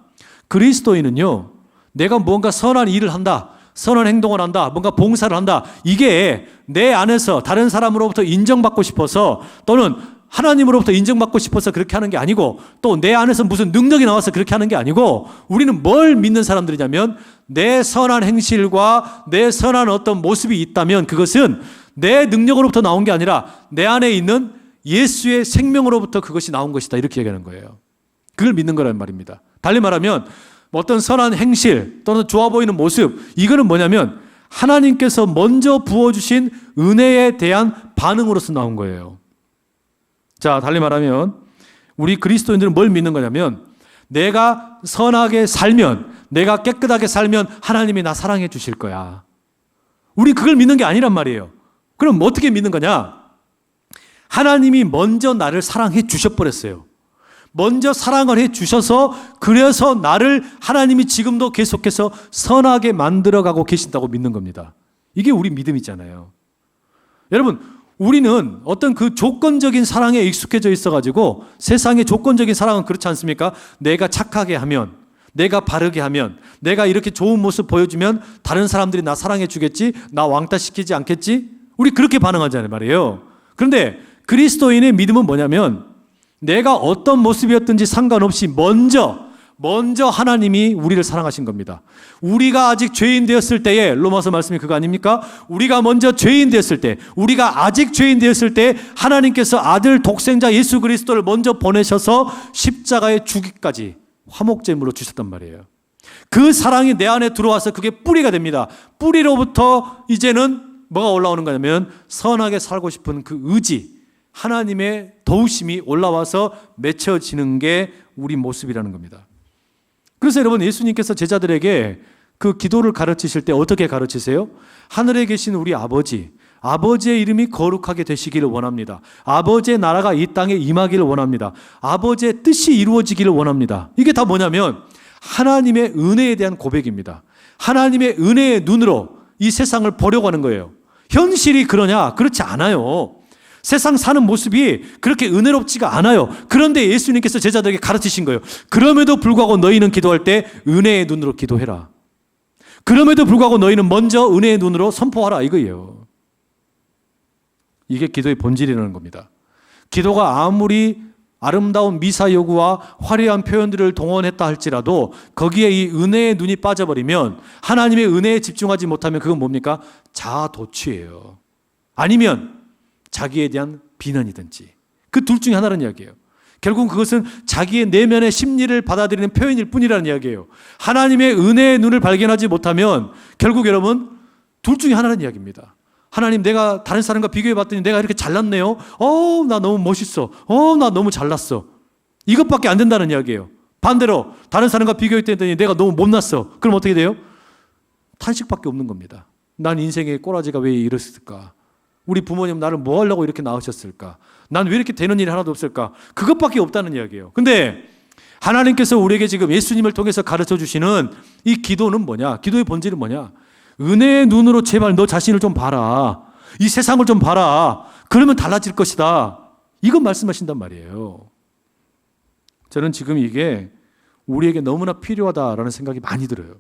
그리스도인은요. 내가 뭔가 선한 일을 한다. 선한 행동을 한다. 뭔가 봉사를 한다. 이게 내 안에서 다른 사람으로부터 인정받고 싶어서 또는 하나님으로부터 인정받고 싶어서 그렇게 하는 게 아니고 또 내 안에서 무슨 능력이 나와서 그렇게 하는 게 아니고 우리는 뭘 믿는 사람들이냐면 내 선한 행실과 내 선한 어떤 모습이 있다면 그것은 내 능력으로부터 나온 게 아니라 내 안에 있는 예수의 생명으로부터 그것이 나온 것이다. 이렇게 얘기하는 거예요. 그걸 믿는 거란 말입니다. 달리 말하면 어떤 선한 행실 또는 좋아 보이는 모습 이거는 뭐냐면 하나님께서 먼저 부어주신 은혜에 대한 반응으로서 나온 거예요. 자, 달리 말하면 우리 그리스도인들은 뭘 믿는 거냐면 내가 선하게 살면 내가 깨끗하게 살면 하나님이 나 사랑해 주실 거야. 우리 그걸 믿는 게 아니란 말이에요. 그럼 어떻게 믿는 거냐? 하나님이 먼저 나를 사랑해 주셔버렸어요. 먼저 사랑을 해 주셔서 그래서 나를 하나님이 지금도 계속해서 선하게 만들어가고 계신다고 믿는 겁니다. 이게 우리 믿음이잖아요. 여러분 우리는 어떤 그 조건적인 사랑에 익숙해져 있어가지고 세상의 조건적인 사랑은 그렇지 않습니까? 내가 착하게 하면 내가 바르게 하면 내가 이렇게 좋은 모습 보여주면 다른 사람들이 나 사랑해 주겠지? 나 왕따 시키지 않겠지? 우리 그렇게 반응하잖아요 말이에요. 그런데 그리스도인의 믿음은 뭐냐면 내가 어떤 모습이었든지 상관없이 먼저 하나님이 우리를 사랑하신 겁니다. 우리가 아직 죄인 되었을 때에 로마서 말씀이 그거 아닙니까? 우리가 먼저 죄인 되었을 때 우리가 아직 죄인 되었을 때 하나님께서 아들 독생자 예수 그리스도를 먼저 보내셔서 십자가에 죽기까지 화목제물로 주셨단 말이에요. 그 사랑이 내 안에 들어와서 그게 뿌리가 됩니다. 뿌리로부터 이제는 뭐가 올라오는 거냐면 선하게 살고 싶은 그 의지 하나님의 도우심이 올라와서 맺혀지는 게 우리 모습이라는 겁니다. 그래서 여러분 예수님께서 제자들에게 그 기도를 가르치실 때 어떻게 가르치세요? 하늘에 계신 우리 아버지의 이름이 거룩하게 되시기를 원합니다. 아버지의 나라가 이 땅에 임하기를 원합니다. 아버지의 뜻이 이루어지기를 원합니다. 이게 다 뭐냐면 하나님의 은혜에 대한 고백입니다. 하나님의 은혜의 눈으로 이 세상을 보려고 하는 거예요. 현실이 그러냐? 그렇지 않아요. 세상 사는 모습이 그렇게 은혜롭지가 않아요. 그런데 예수님께서 제자들에게 가르치신 거예요. 그럼에도 불구하고 너희는 기도할 때 은혜의 눈으로 기도해라. 그럼에도 불구하고 너희는 먼저 은혜의 눈으로 선포하라 이거예요. 이게 기도의 본질이라는 겁니다. 기도가 아름다운 미사 여구와 화려한 표현들을 동원했다 할지라도 거기에 이 은혜의 눈이 빠져버리면, 하나님의 은혜에 집중하지 못하면 그건 뭡니까? 자아도취예요. 아니면 자기에 대한 비난이든지, 그 둘 중에 하나라는 이야기예요. 결국 그것은 자기의 내면의 심리를 받아들이는 표현일 뿐이라는 이야기예요. 하나님의 은혜의 눈을 발견하지 못하면 결국 여러분 둘 중에 하나라는 이야기입니다. 하나님, 내가 다른 사람과 비교해 봤더니 내가 이렇게 잘났네요. 나 너무 멋있어. 나 너무 잘났어. 이것밖에 안 된다는 이야기예요. 반대로 다른 사람과 비교했더니 내가 너무 못났어. 그럼 어떻게 돼요? 탄식밖에 없는 겁니다. 난 인생의 꼬라지가 왜 이랬을까? 우리 부모님 나를 뭐 하려고 이렇게 낳으셨을까? 난 왜 이렇게 되는 일이 하나도 없을까? 그것밖에 없다는 이야기예요. 근데 하나님께서 우리에게 지금 예수님을 통해서 가르쳐 주시는 이 기도는 뭐냐? 기도의 본질은 뭐냐? 은혜의 눈으로 제발 너 자신을 좀 봐라. 이 세상을 좀 봐라. 그러면 달라질 것이다. 이건 말씀하신단 말이에요. 저는 지금 이게 우리에게 너무나 필요하다라는 생각이 많이 들어요.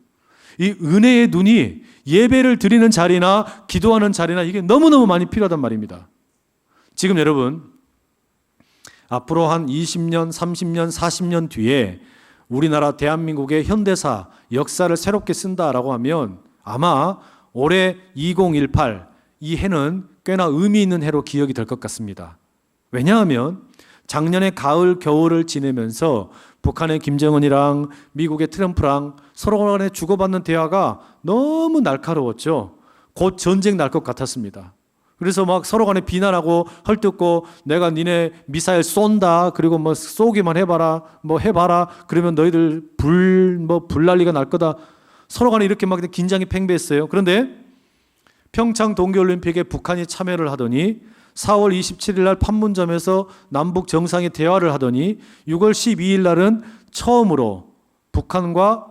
이 은혜의 눈이 예배를 드리는 자리나 기도하는 자리나 이게 너무너무 많이 필요하단 말입니다. 지금 여러분, 앞으로 한 20년, 30년, 40년 뒤에 우리나라 대한민국의 현대사, 역사를 새롭게 쓴다라고 하면 아마 올해 2018, 이 해는 꽤나 의미 있는 해로 기억이 될 것 같습니다. 왜냐하면 작년에 가을, 겨울을 지내면서 북한의 김정은이랑 미국의 트럼프랑 서로 간에 주고받는 대화가 너무 날카로웠죠. 곧 전쟁 날 것 같았습니다. 그래서 막 서로 간에 비난하고 헐뜯고, 내가 니네 미사일 쏜다. 그리고 뭐 쏘기만 해봐라. 뭐 해봐라. 그러면 너희들 불난리가 날 거다. 서로 간에 이렇게 막 긴장이 팽배했어요. 그런데 평창 동계올림픽에 북한이 참여를 하더니 4월 27일 날 판문점에서 남북 정상이 대화를 하더니 6월 12일 날은 처음으로 북한과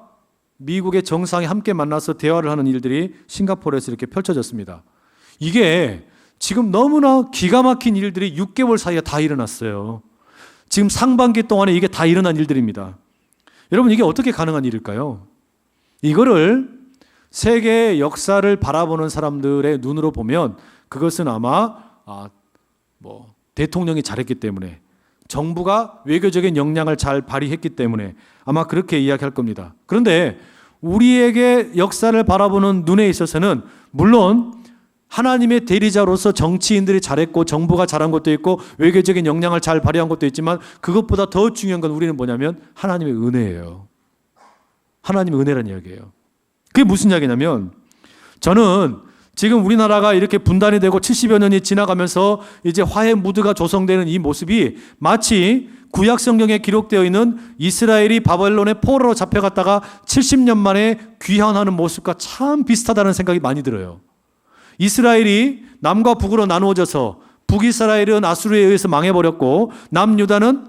미국의 정상이 함께 만나서 대화를 하는 일들이 싱가포르에서 이렇게 펼쳐졌습니다. 이게 지금 너무나 기가 막힌 일들이 6개월 사이에 다 일어났어요. 지금 상반기 동안에 이게 다 일어난 일들입니다. 여러분, 이게 어떻게 가능한 일일까요? 이거를 세계의 역사를 바라보는 사람들의 눈으로 보면 그것은 아마 대통령이 잘했기 때문에, 정부가 외교적인 역량을 잘 발휘했기 때문에 아마 그렇게 이야기할 겁니다. 그런데 우리에게 역사를 바라보는 눈에 있어서는 물론 하나님의 대리자로서 정치인들이 잘했고 정부가 잘한 것도 있고 외교적인 역량을 잘 발휘한 것도 있지만, 그것보다 더 중요한 건 우리는 뭐냐면 하나님의 은혜예요. 하나님의 은혜라는 이야기예요. 그게 무슨 이야기냐면, 저는 지금 우리나라가 이렇게 분단이 되고 70여 년이 지나가면서 이제 화해 무드가 조성되는 이 모습이 마치 구약 성경에 기록되어 있는 이스라엘이 바벨론의 포로로 잡혀갔다가 70년 만에 귀환하는 모습과 참 비슷하다는 생각이 많이 들어요. 이스라엘이 남과 북으로 나누어져서 북이스라엘은 아수르에 의해서 망해버렸고 남유다는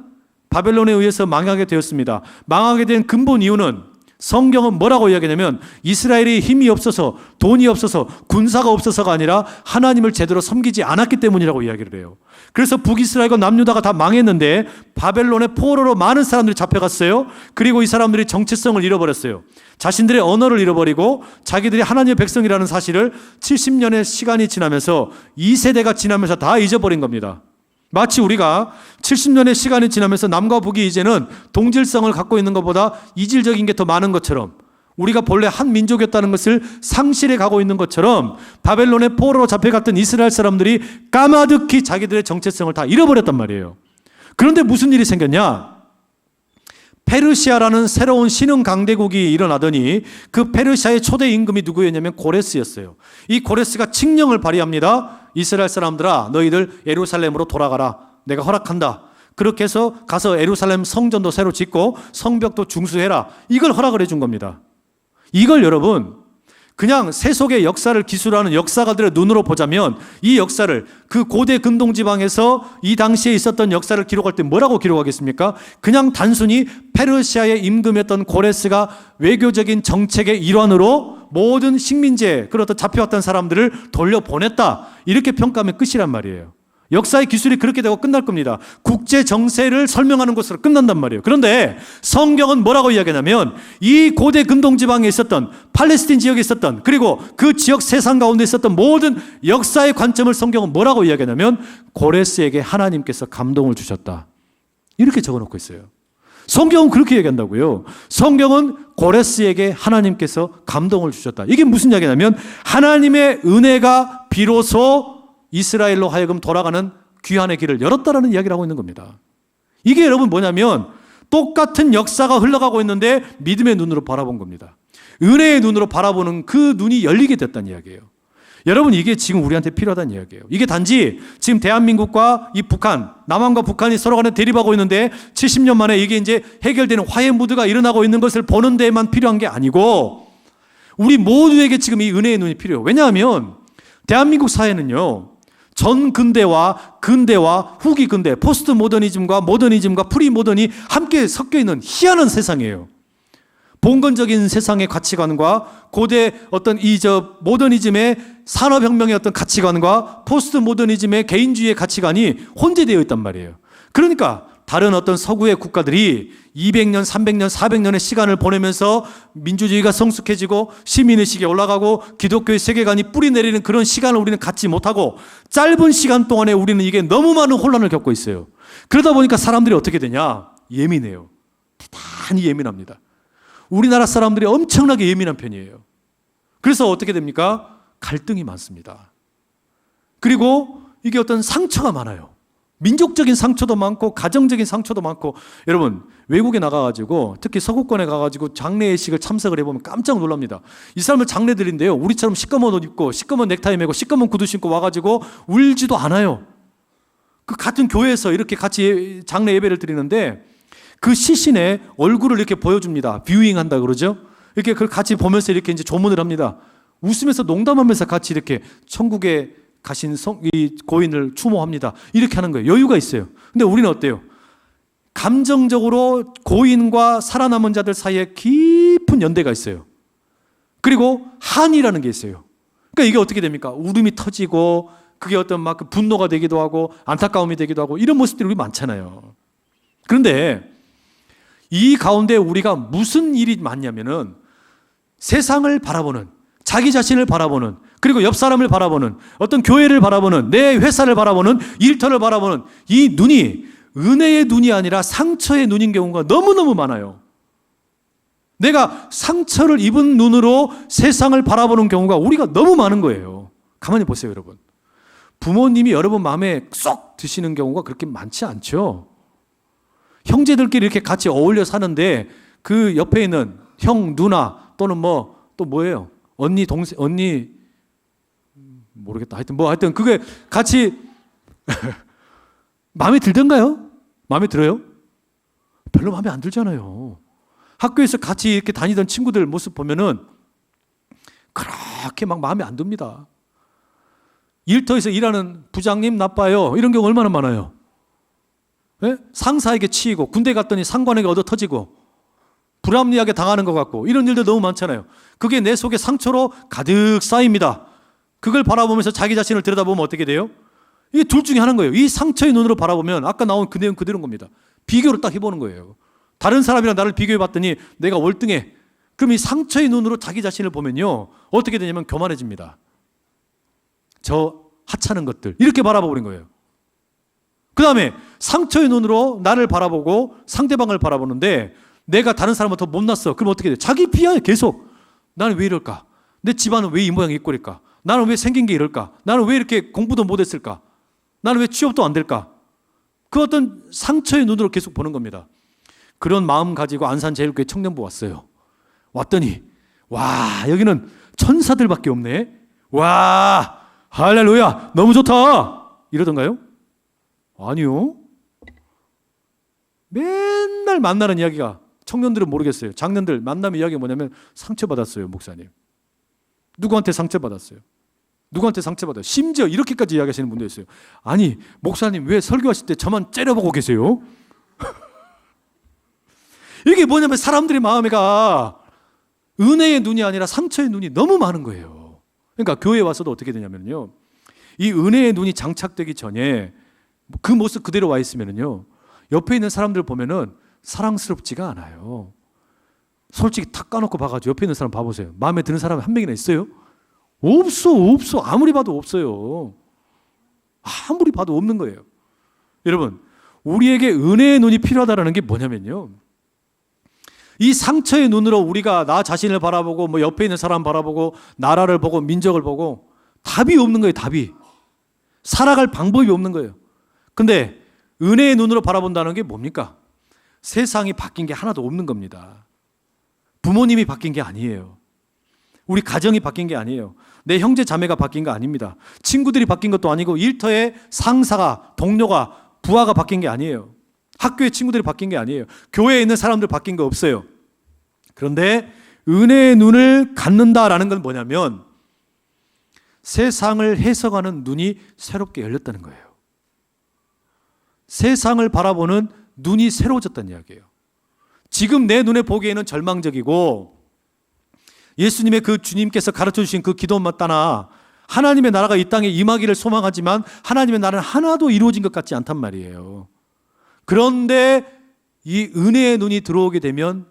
바벨론에 의해서 망하게 되었습니다. 망하게 된 근본 이유는, 성경은 뭐라고 이야기하냐면 이스라엘이 힘이 없어서, 돈이 없어서, 군사가 없어서가 아니라 하나님을 제대로 섬기지 않았기 때문이라고 이야기를 해요. 그래서 북이스라엘과 남유다가 다 망했는데 바벨론의 포로로 많은 사람들이 잡혀갔어요. 그리고 이 사람들이 정체성을 잃어버렸어요. 자신들의 언어를 잃어버리고 자기들이 하나님의 백성이라는 사실을 70년의 시간이 지나면서, 2세대가 지나면서 다 잊어버린 겁니다. 마치 우리가 70년의 시간이 지나면서 남과 북이 이제는 동질성을 갖고 있는 것보다 이질적인 게 더 많은 것처럼, 우리가 본래 한 민족이었다는 것을 상실해 가고 있는 것처럼 바벨론의 포로로 잡혀갔던 이스라엘 사람들이 까마득히 자기들의 정체성을 다 잃어버렸단 말이에요. 그런데 무슨 일이 생겼냐? 페르시아라는 새로운 신흥 강대국이 일어나더니 그 페르시아의 초대 임금이 누구였냐면 고레스였어요. 이 고레스가 칙령을 발휘합니다. 이스라엘 사람들아, 너희들 예루살렘으로 돌아가라. 내가 허락한다. 그렇게 해서 가서 예루살렘 성전도 새로 짓고 성벽도 중수해라. 이걸 허락을 해준 겁니다. 이걸 여러분, 그냥 세속의 역사를 기술하는 역사가들의 눈으로 보자면 이 역사를, 그 고대 근동지방에서 이 당시에 있었던 역사를 기록할 때 뭐라고 기록하겠습니까? 그냥 단순히 페르시아의 임금이었던 고레스가 외교적인 정책의 일환으로 모든 식민지에 그렇다 잡혀왔던 사람들을 돌려보냈다, 이렇게 평가하면 끝이란 말이에요. 역사의 기술이 그렇게 되고 끝날 겁니다. 국제 정세를 설명하는 것으로 끝난단 말이에요. 그런데 성경은 뭐라고 이야기하냐면, 이 고대 근동지방에 있었던, 팔레스틴 지역에 있었던, 그리고 그 지역 세상 가운데 있었던 모든 역사의 관점을 성경은 뭐라고 이야기하냐면 고레스에게 하나님께서 감동을 주셨다. 이렇게 적어놓고 있어요. 성경은 그렇게 얘기한다고요. 성경은 고레스에게 하나님께서 감동을 주셨다. 이게 무슨 이야기냐면 하나님의 은혜가 비로소 이스라엘로 하여금 돌아가는 귀환의 길을 열었다라는 이야기를 하고 있는 겁니다. 이게 여러분 뭐냐면 똑같은 역사가 흘러가고 있는데 믿음의 눈으로 바라본 겁니다. 은혜의 눈으로 바라보는 그 눈이 열리게 됐다는 이야기예요. 여러분, 이게 지금 우리한테 필요하다는 이야기예요. 이게 단지 지금 대한민국과 이 북한, 남한과 북한이 서로 간에 대립하고 있는데 70년 만에 이게 이제 해결되는 화해 무드가 일어나고 있는 것을 보는 데에만 필요한 게 아니고 우리 모두에게 지금 이 은혜의 눈이 필요해요. 왜냐하면 대한민국 사회는요, 전 근대와 근대와 후기 근대, 포스트 모더니즘과 모더니즘과 프리 모던이 함께 섞여 있는 희한한 세상이에요. 봉건적인 세상의 가치관과 고대 어떤 모더니즘의 산업혁명의 어떤 가치관과 포스트 모더니즘의 개인주의의 가치관이 혼재되어 있단 말이에요. 그러니까 다른 어떤 서구의 국가들이 200년, 300년, 400년의 시간을 보내면서 민주주의가 성숙해지고 시민의식이 올라가고 기독교의 세계관이 뿌리내리는 그런 시간을 우리는 갖지 못하고 짧은 시간 동안에 우리는 이게 너무 많은 혼란을 겪고 있어요. 그러다 보니까 사람들이 어떻게 되냐? 예민해요. 대단히 예민합니다. 우리나라 사람들이 엄청나게 예민한 편이에요. 그래서 어떻게 됩니까? 갈등이 많습니다. 그리고 이게 어떤 상처가 많아요. 민족적인 상처도 많고 가정적인 상처도 많고. 여러분, 외국에 나가가지고 특히 서구권에 가가지고 장례 예식을 참석을 해보면 깜짝 놀랍니다. 이 사람을 장례들인데요, 우리처럼 시꺼먼 옷 입고 시꺼먼 넥타이 메고 시꺼먼 구두 신고 와가지고 울지도 않아요. 그 같은 교회에서 이렇게 같이 장례 예배를 드리는데 그 시신의 얼굴을 이렇게 보여줍니다. 뷰잉 한다 그러죠. 이렇게 그걸 같이 보면서 이렇게 이제 조문을 합니다. 웃으면서 농담하면서 같이 이렇게 천국에 가신 이 고인을 추모합니다. 이렇게 하는 거예요. 여유가 있어요. 근데 우리는 어때요? 감정적으로 고인과 살아남은 자들 사이에 깊은 연대가 있어요. 그리고 한이라는 게 있어요. 그러니까 이게 어떻게 됩니까? 울음이 터지고 그게 어떤 막 분노가 되기도 하고 안타까움이 되기도 하고 이런 모습들이 우리 많잖아요. 그런데 이 가운데 우리가 무슨 일이 많냐면은 세상을 바라보는, 자기 자신을 바라보는, 그리고 옆 사람을 바라보는, 어떤 교회를 바라보는, 내 회사를 바라보는, 일터를 바라보는 이 눈이 은혜의 눈이 아니라 상처의 눈인 경우가 너무너무 많아요. 내가 상처를 입은 눈으로 세상을 바라보는 경우가 우리가 너무 많은 거예요. 가만히 보세요, 여러분. 부모님이 여러분 마음에 쏙 드시는 경우가 그렇게 많지 않죠. 형제들끼리 이렇게 같이 어울려 사는데 그 옆에 있는 형, 누나 또는 또 뭐예요? 언니, 동생, 언니 모르겠다. 하여튼 그게 같이 마음에 들던가요? 마음에 들어요? 별로 마음에 안 들잖아요. 학교에서 같이 이렇게 다니던 친구들 모습 보면은 그렇게 막 마음에 안 듭니다. 일터에서 일하는 부장님 나빠요. 이런 경우 얼마나 많아요. 네? 상사에게 치이고 군대 갔더니 상관에게 얻어 터지고 불합리하게 당하는 것 같고 이런 일들 너무 많잖아요. 그게 내 속에 상처로 가득 쌓입니다. 그걸 바라보면서 자기 자신을 들여다보면 어떻게 돼요? 이게 둘 중에 하나인 거예요. 이 상처의 눈으로 바라보면 아까 나온 그 내용 그대로인 겁니다. 비교를 딱 해보는 거예요. 다른 사람이랑 나를 비교해봤더니 내가 월등해. 그럼 이 상처의 눈으로 자기 자신을 보면요, 어떻게 되냐면 교만해집니다. 저 하찮은 것들 이렇게 바라보는 거예요. 그 다음에 상처의 눈으로 나를 바라보고 상대방을 바라보는데 내가 다른 사람보다 더 못났어. 그럼 어떻게 돼? 자기 비하해 계속. 나는 왜 이럴까? 내 집안은 왜 이 모양이 이 꼴일까? 나는 왜 생긴 게 이럴까? 나는 왜 이렇게 공부도 못했을까? 나는 왜 취업도 안 될까? 그 어떤 상처의 눈으로 계속 보는 겁니다. 그런 마음 가지고 안산제일교회 청년부 왔어요. 왔더니 와, 여기는 천사들밖에 없네. 와, 할렐루야, 너무 좋다 이러던가요? 아니요. 맨날 만나는 이야기가, 청년들은 모르겠어요. 장년들 만나면 이야기가 뭐냐면 상처받았어요, 목사님. 누구한테 상처받았어요? 누구한테 상처받아요? 심지어 이렇게까지 이야기하시는 분도 있어요. 아니, 목사님 왜 설교하실 때 저만 째려보고 계세요? 이게 뭐냐면 사람들의 마음에가 은혜의 눈이 아니라 상처의 눈이 너무 많은 거예요. 그러니까 교회에 와서도 어떻게 되냐면요, 이 은혜의 눈이 장착되기 전에 그 모습 그대로 와 있으면요, 옆에 있는 사람들 보면은 사랑스럽지가 않아요. 솔직히 탁 까놓고 봐가지고 옆에 있는 사람 봐보세요. 마음에 드는 사람 한 명이나 있어요? 없어. 아무리 봐도 없어요. 아무리 봐도 없는 거예요. 여러분, 우리에게 은혜의 눈이 필요하다는 게 뭐냐면요, 이 상처의 눈으로 우리가 나 자신을 바라보고 뭐 옆에 있는 사람 바라보고 나라를 보고 민족을 보고 답이 없는 거예요. 답이. 살아갈 방법이 없는 거예요. 근데 은혜의 눈으로 바라본다는 게 뭡니까? 세상이 바뀐 게 하나도 없는 겁니다. 부모님이 바뀐 게 아니에요. 우리 가정이 바뀐 게 아니에요. 내 형제 자매가 바뀐 거 아닙니다. 친구들이 바뀐 것도 아니고 일터의 상사가, 동료가, 부하가 바뀐 게 아니에요. 학교의 친구들이 바뀐 게 아니에요. 교회에 있는 사람들 바뀐 거 없어요. 그런데 은혜의 눈을 갖는다라는 건 뭐냐면 세상을 해석하는 눈이 새롭게 열렸다는 거예요. 세상을 바라보는 눈이 새로워졌다는 이야기예요. 지금 내 눈에 보기에는 절망적이고 예수님의 그 주님께서 가르쳐 주신 그 기도만 따나 하나님의 나라가 이 땅에 임하기를 소망하지만 하나님의 나라는 하나도 이루어진 것 같지 않단 말이에요. 그런데 이 은혜의 눈이 들어오게 되면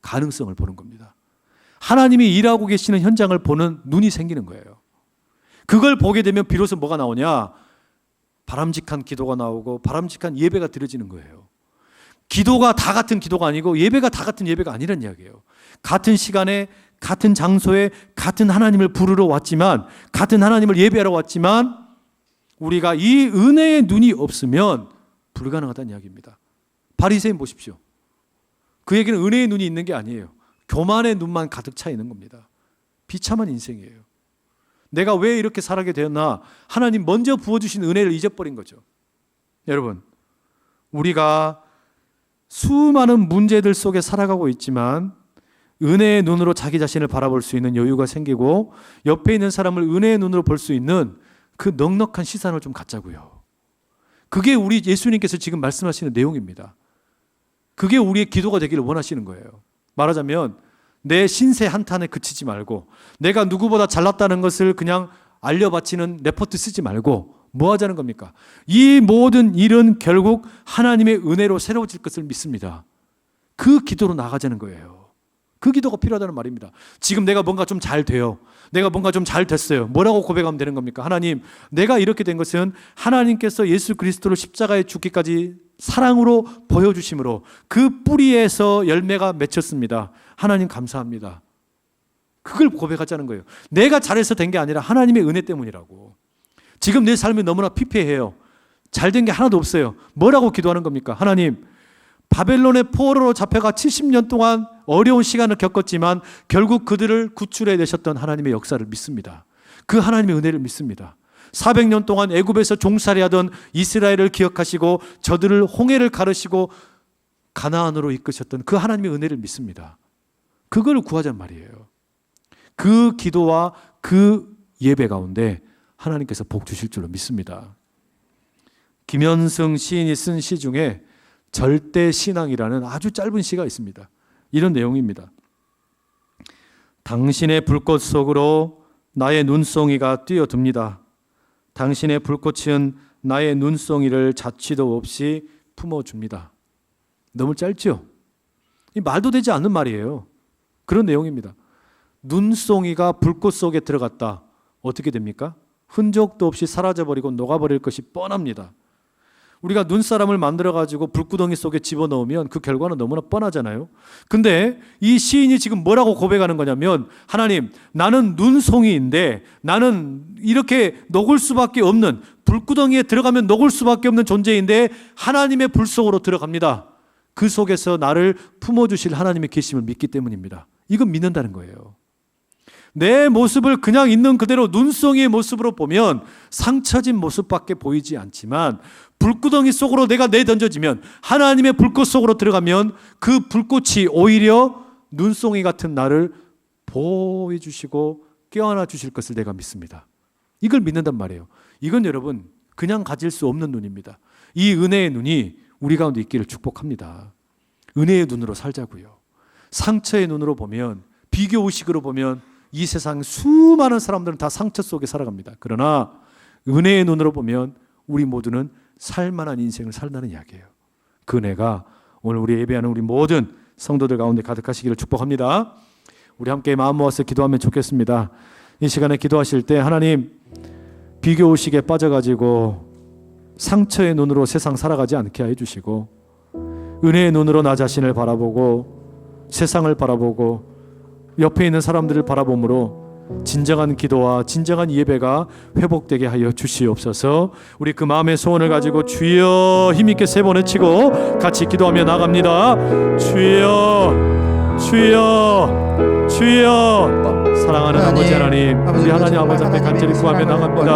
가능성을 보는 겁니다. 하나님이 일하고 계시는 현장을 보는 눈이 생기는 거예요. 그걸 보게 되면 비로소 뭐가 나오냐? 바람직한 기도가 나오고 바람직한 예배가 드려지는 거예요. 기도가 다 같은 기도가 아니고 예배가 다 같은 예배가 아니란 이야기예요. 같은 시간에 같은 장소에 같은 하나님을 부르러 왔지만, 같은 하나님을 예배하러 왔지만 우리가 이 은혜의 눈이 없으면 불가능하다는 이야기입니다. 바리새인 보십시오. 그에게는 은혜의 눈이 있는 게 아니에요. 교만의 눈만 가득 차 있는 겁니다. 비참한 인생이에요. 내가 왜 이렇게 살게 되었나? 하나님 먼저 부어주신 은혜를 잊어버린 거죠. 여러분, 우리가 수많은 문제들 속에 살아가고 있지만 은혜의 눈으로 자기 자신을 바라볼 수 있는 여유가 생기고 옆에 있는 사람을 은혜의 눈으로 볼 수 있는 그 넉넉한 시선을 좀 갖자고요. 그게 우리 예수님께서 지금 말씀하시는 내용입니다. 그게 우리의 기도가 되기를 원하시는 거예요. 말하자면 내 신세 한탄에 그치지 말고 내가 누구보다 잘났다는 것을 그냥 알려바치는 레포트 쓰지 말고 뭐 하자는 겁니까? 이 모든 일은 결국 하나님의 은혜로 새로워질 것을 믿습니다. 그 기도로 나가자는 거예요. 그 기도가 필요하다는 말입니다. 지금 내가 뭔가 좀 잘 돼요. 내가 뭔가 좀 잘 됐어요. 뭐라고 고백하면 되는 겁니까? 하나님, 내가 이렇게 된 것은 하나님께서 예수 그리스도를 십자가에 죽기까지 사랑으로 보여주심으로 그 뿌리에서 열매가 맺혔습니다. 하나님 감사합니다. 그걸 고백하자는 거예요. 내가 잘해서 된 게 아니라 하나님의 은혜 때문이라고. 지금 내 삶이 너무나 피폐해요. 잘된 게 하나도 없어요. 뭐라고 기도하는 겁니까? 하나님, 바벨론의 포로로 잡혀가 70년 동안 어려운 시간을 겪었지만 결국 그들을 구출해 내셨던 하나님의 역사를 믿습니다. 그 하나님의 은혜를 믿습니다. 400년 동안 애굽에서 종살이하던 이스라엘을 기억하시고 저들을 홍해를 가르시고 가나안으로 이끄셨던 그 하나님의 은혜를 믿습니다. 그걸 구하자는 말이에요. 그 기도와 그 예배 가운데 하나님께서 복 주실 줄로 믿습니다. 김현승 시인이 쓴 시 중에 절대 신앙이라는 아주 짧은 시가 있습니다. 이런 내용입니다. 당신의 불꽃 속으로 나의 눈송이가 뛰어듭니다. 당신의 불꽃은 나의 눈송이를 자취도 없이 품어줍니다. 너무 짧죠? 이 말도 되지 않는 말이에요. 그런 내용입니다. 눈송이가 불꽃 속에 들어갔다. 어떻게 됩니까? 흔적도 없이 사라져버리고 녹아버릴 것이 뻔합니다. 우리가 눈사람을 만들어가지고 불구덩이 속에 집어넣으면 그 결과는 너무나 뻔하잖아요. 근데 이 시인이 지금 뭐라고 고백하는 거냐면, 하나님, 나는 눈송이인데 나는 이렇게 녹을 수밖에 없는, 불구덩이에 들어가면 녹을 수밖에 없는 존재인데 하나님의 불 속으로 들어갑니다. 그 속에서 나를 품어주실 하나님의 계심을 믿기 때문입니다. 이건 믿는다는 거예요. 내 모습을 그냥 있는 그대로 눈송이의 모습으로 보면 상처진 모습밖에 보이지 않지만 불구덩이 속으로 내가 내던져지면, 하나님의 불꽃 속으로 들어가면 그 불꽃이 오히려 눈송이 같은 나를 보호해 주시고 껴안아 주실 것을 내가 믿습니다. 이걸 믿는단 말이에요. 이건 여러분 그냥 가질 수 없는 눈입니다. 이 은혜의 눈이 우리 가운데 있기를 축복합니다. 은혜의 눈으로 살자고요. 상처의 눈으로 보면, 비교의식으로 보면 이 세상 수많은 사람들은 다 상처 속에 살아갑니다. 그러나 은혜의 눈으로 보면 우리 모두는 살만한 인생을 살다는 이야기예요. 그 은혜가 오늘 우리 예배하는 우리 모든 성도들 가운데 가득하시기를 축복합니다. 우리 함께 마음 모아서 기도하면 좋겠습니다. 이 시간에 기도하실 때 하나님, 비교의식에 빠져가지고 상처의 눈으로 세상 살아가지 않게 해주시고 은혜의 눈으로 나 자신을 바라보고 세상을 바라보고 옆에 있는 사람들을 바라봄으로 진정한 기도와 진정한 예배가 회복되게 하여 주시옵소서. 우리 그 마음의 소원을 가지고 주여 힘있게 3번 외치고 같이 기도하며 나갑니다. 주여 주여 주여. 사랑하는 아버지 하나님, 우리 하나님 아버지 앞에 간절히 구하며 나갑니다.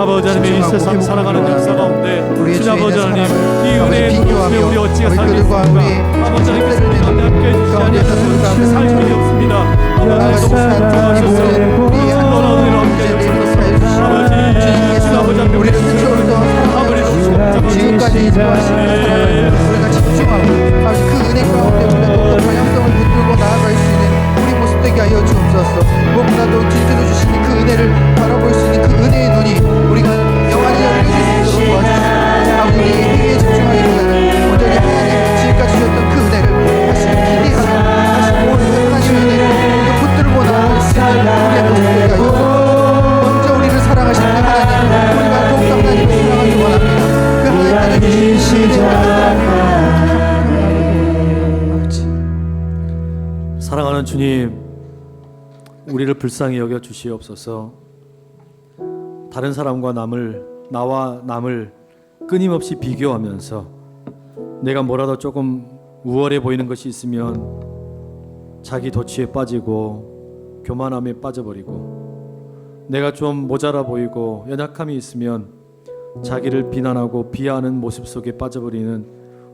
아버지 하나님, 이 세상 살아가는 역사 가운데 주님 아버지 하나님, 이 은혜의 눈에 우리 어찌가 살겠습니까? 아버지 하나님께서 우리 가운데 함께해 주시지 아니하시면 살 길이 없습니다. 아버지 너무 수고하셨어요. 놀라운 은혜로 함께해 주셔서 아버지 앞에 우리를 아버지 너무 지금까지 우리가 집중하고 그 은혜 가운데 우리가 더욱더 방향성을 붙들고 나아갈 수 있는 우리 모습 되게 하여 주옵소서. 무엇보다도 깃들어 주신 그 은혜를 바라볼 수 있는 그 은혜의 눈이 우리가 영원히 열려질 수 있도록 도와주시고 아버지 우리의 행위에 집중하기보다는 온전히 하나님 지금까지 주셨던 그 은혜를 다시 기대하며 다시 모든 하나님의 은혜를 우리가 붙들고 나아갈 수 있는 우리의 모습 되게 하여 주옵소서. 먼저 우리를 사랑하시는 하나님, 우리가 더욱더 하나님을 사랑하기 원합니다. 그 하나님께서 주신 은혜를 사랑하는 주님, 우리를 불쌍히 여겨 주시옵소서. 다른 사람과 나와 남을 끊임없이 비교하면서 내가 뭐라도 조금 우월해 보이는 것이 있으면 자기 도취에 빠지고 교만함에 빠져버리고, 내가 좀 모자라 보이고 연약함이 있으면 자기를 비난하고 비하하는 모습 속에 빠져버리는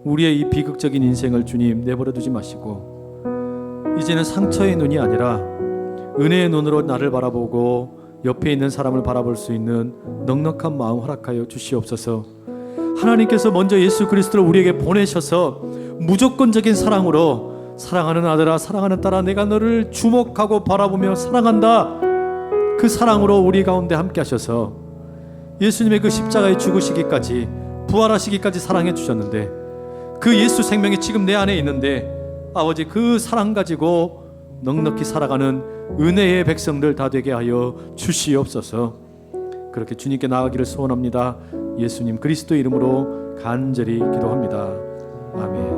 우리의 이 비극적인 인생을 주님 내버려 두지 마시고, 이제는 상처의 눈이 아니라 은혜의 눈으로 나를 바라보고 옆에 있는 사람을 바라볼 수 있는 넉넉한 마음 허락하여 주시옵소서. 하나님께서 먼저 예수 그리스도를 우리에게 보내셔서 무조건적인 사랑으로 사랑하는 아들아 사랑하는 딸아 내가 너를 주목하고 바라보며 사랑한다, 그 사랑으로 우리 가운데 함께 하셔서 예수님의 그 십자가에 죽으시기까지 부활하시기까지 사랑해 주셨는데, 그 예수 생명이 지금 내 안에 있는데 아버지 그 사랑 가지고 넉넉히 살아가는 은혜의 백성들 다 되게 하여 주시옵소서. 그렇게 주님께 나아가기를 소원합니다. 예수님 그리스도 이름으로 간절히 기도합니다. 아멘.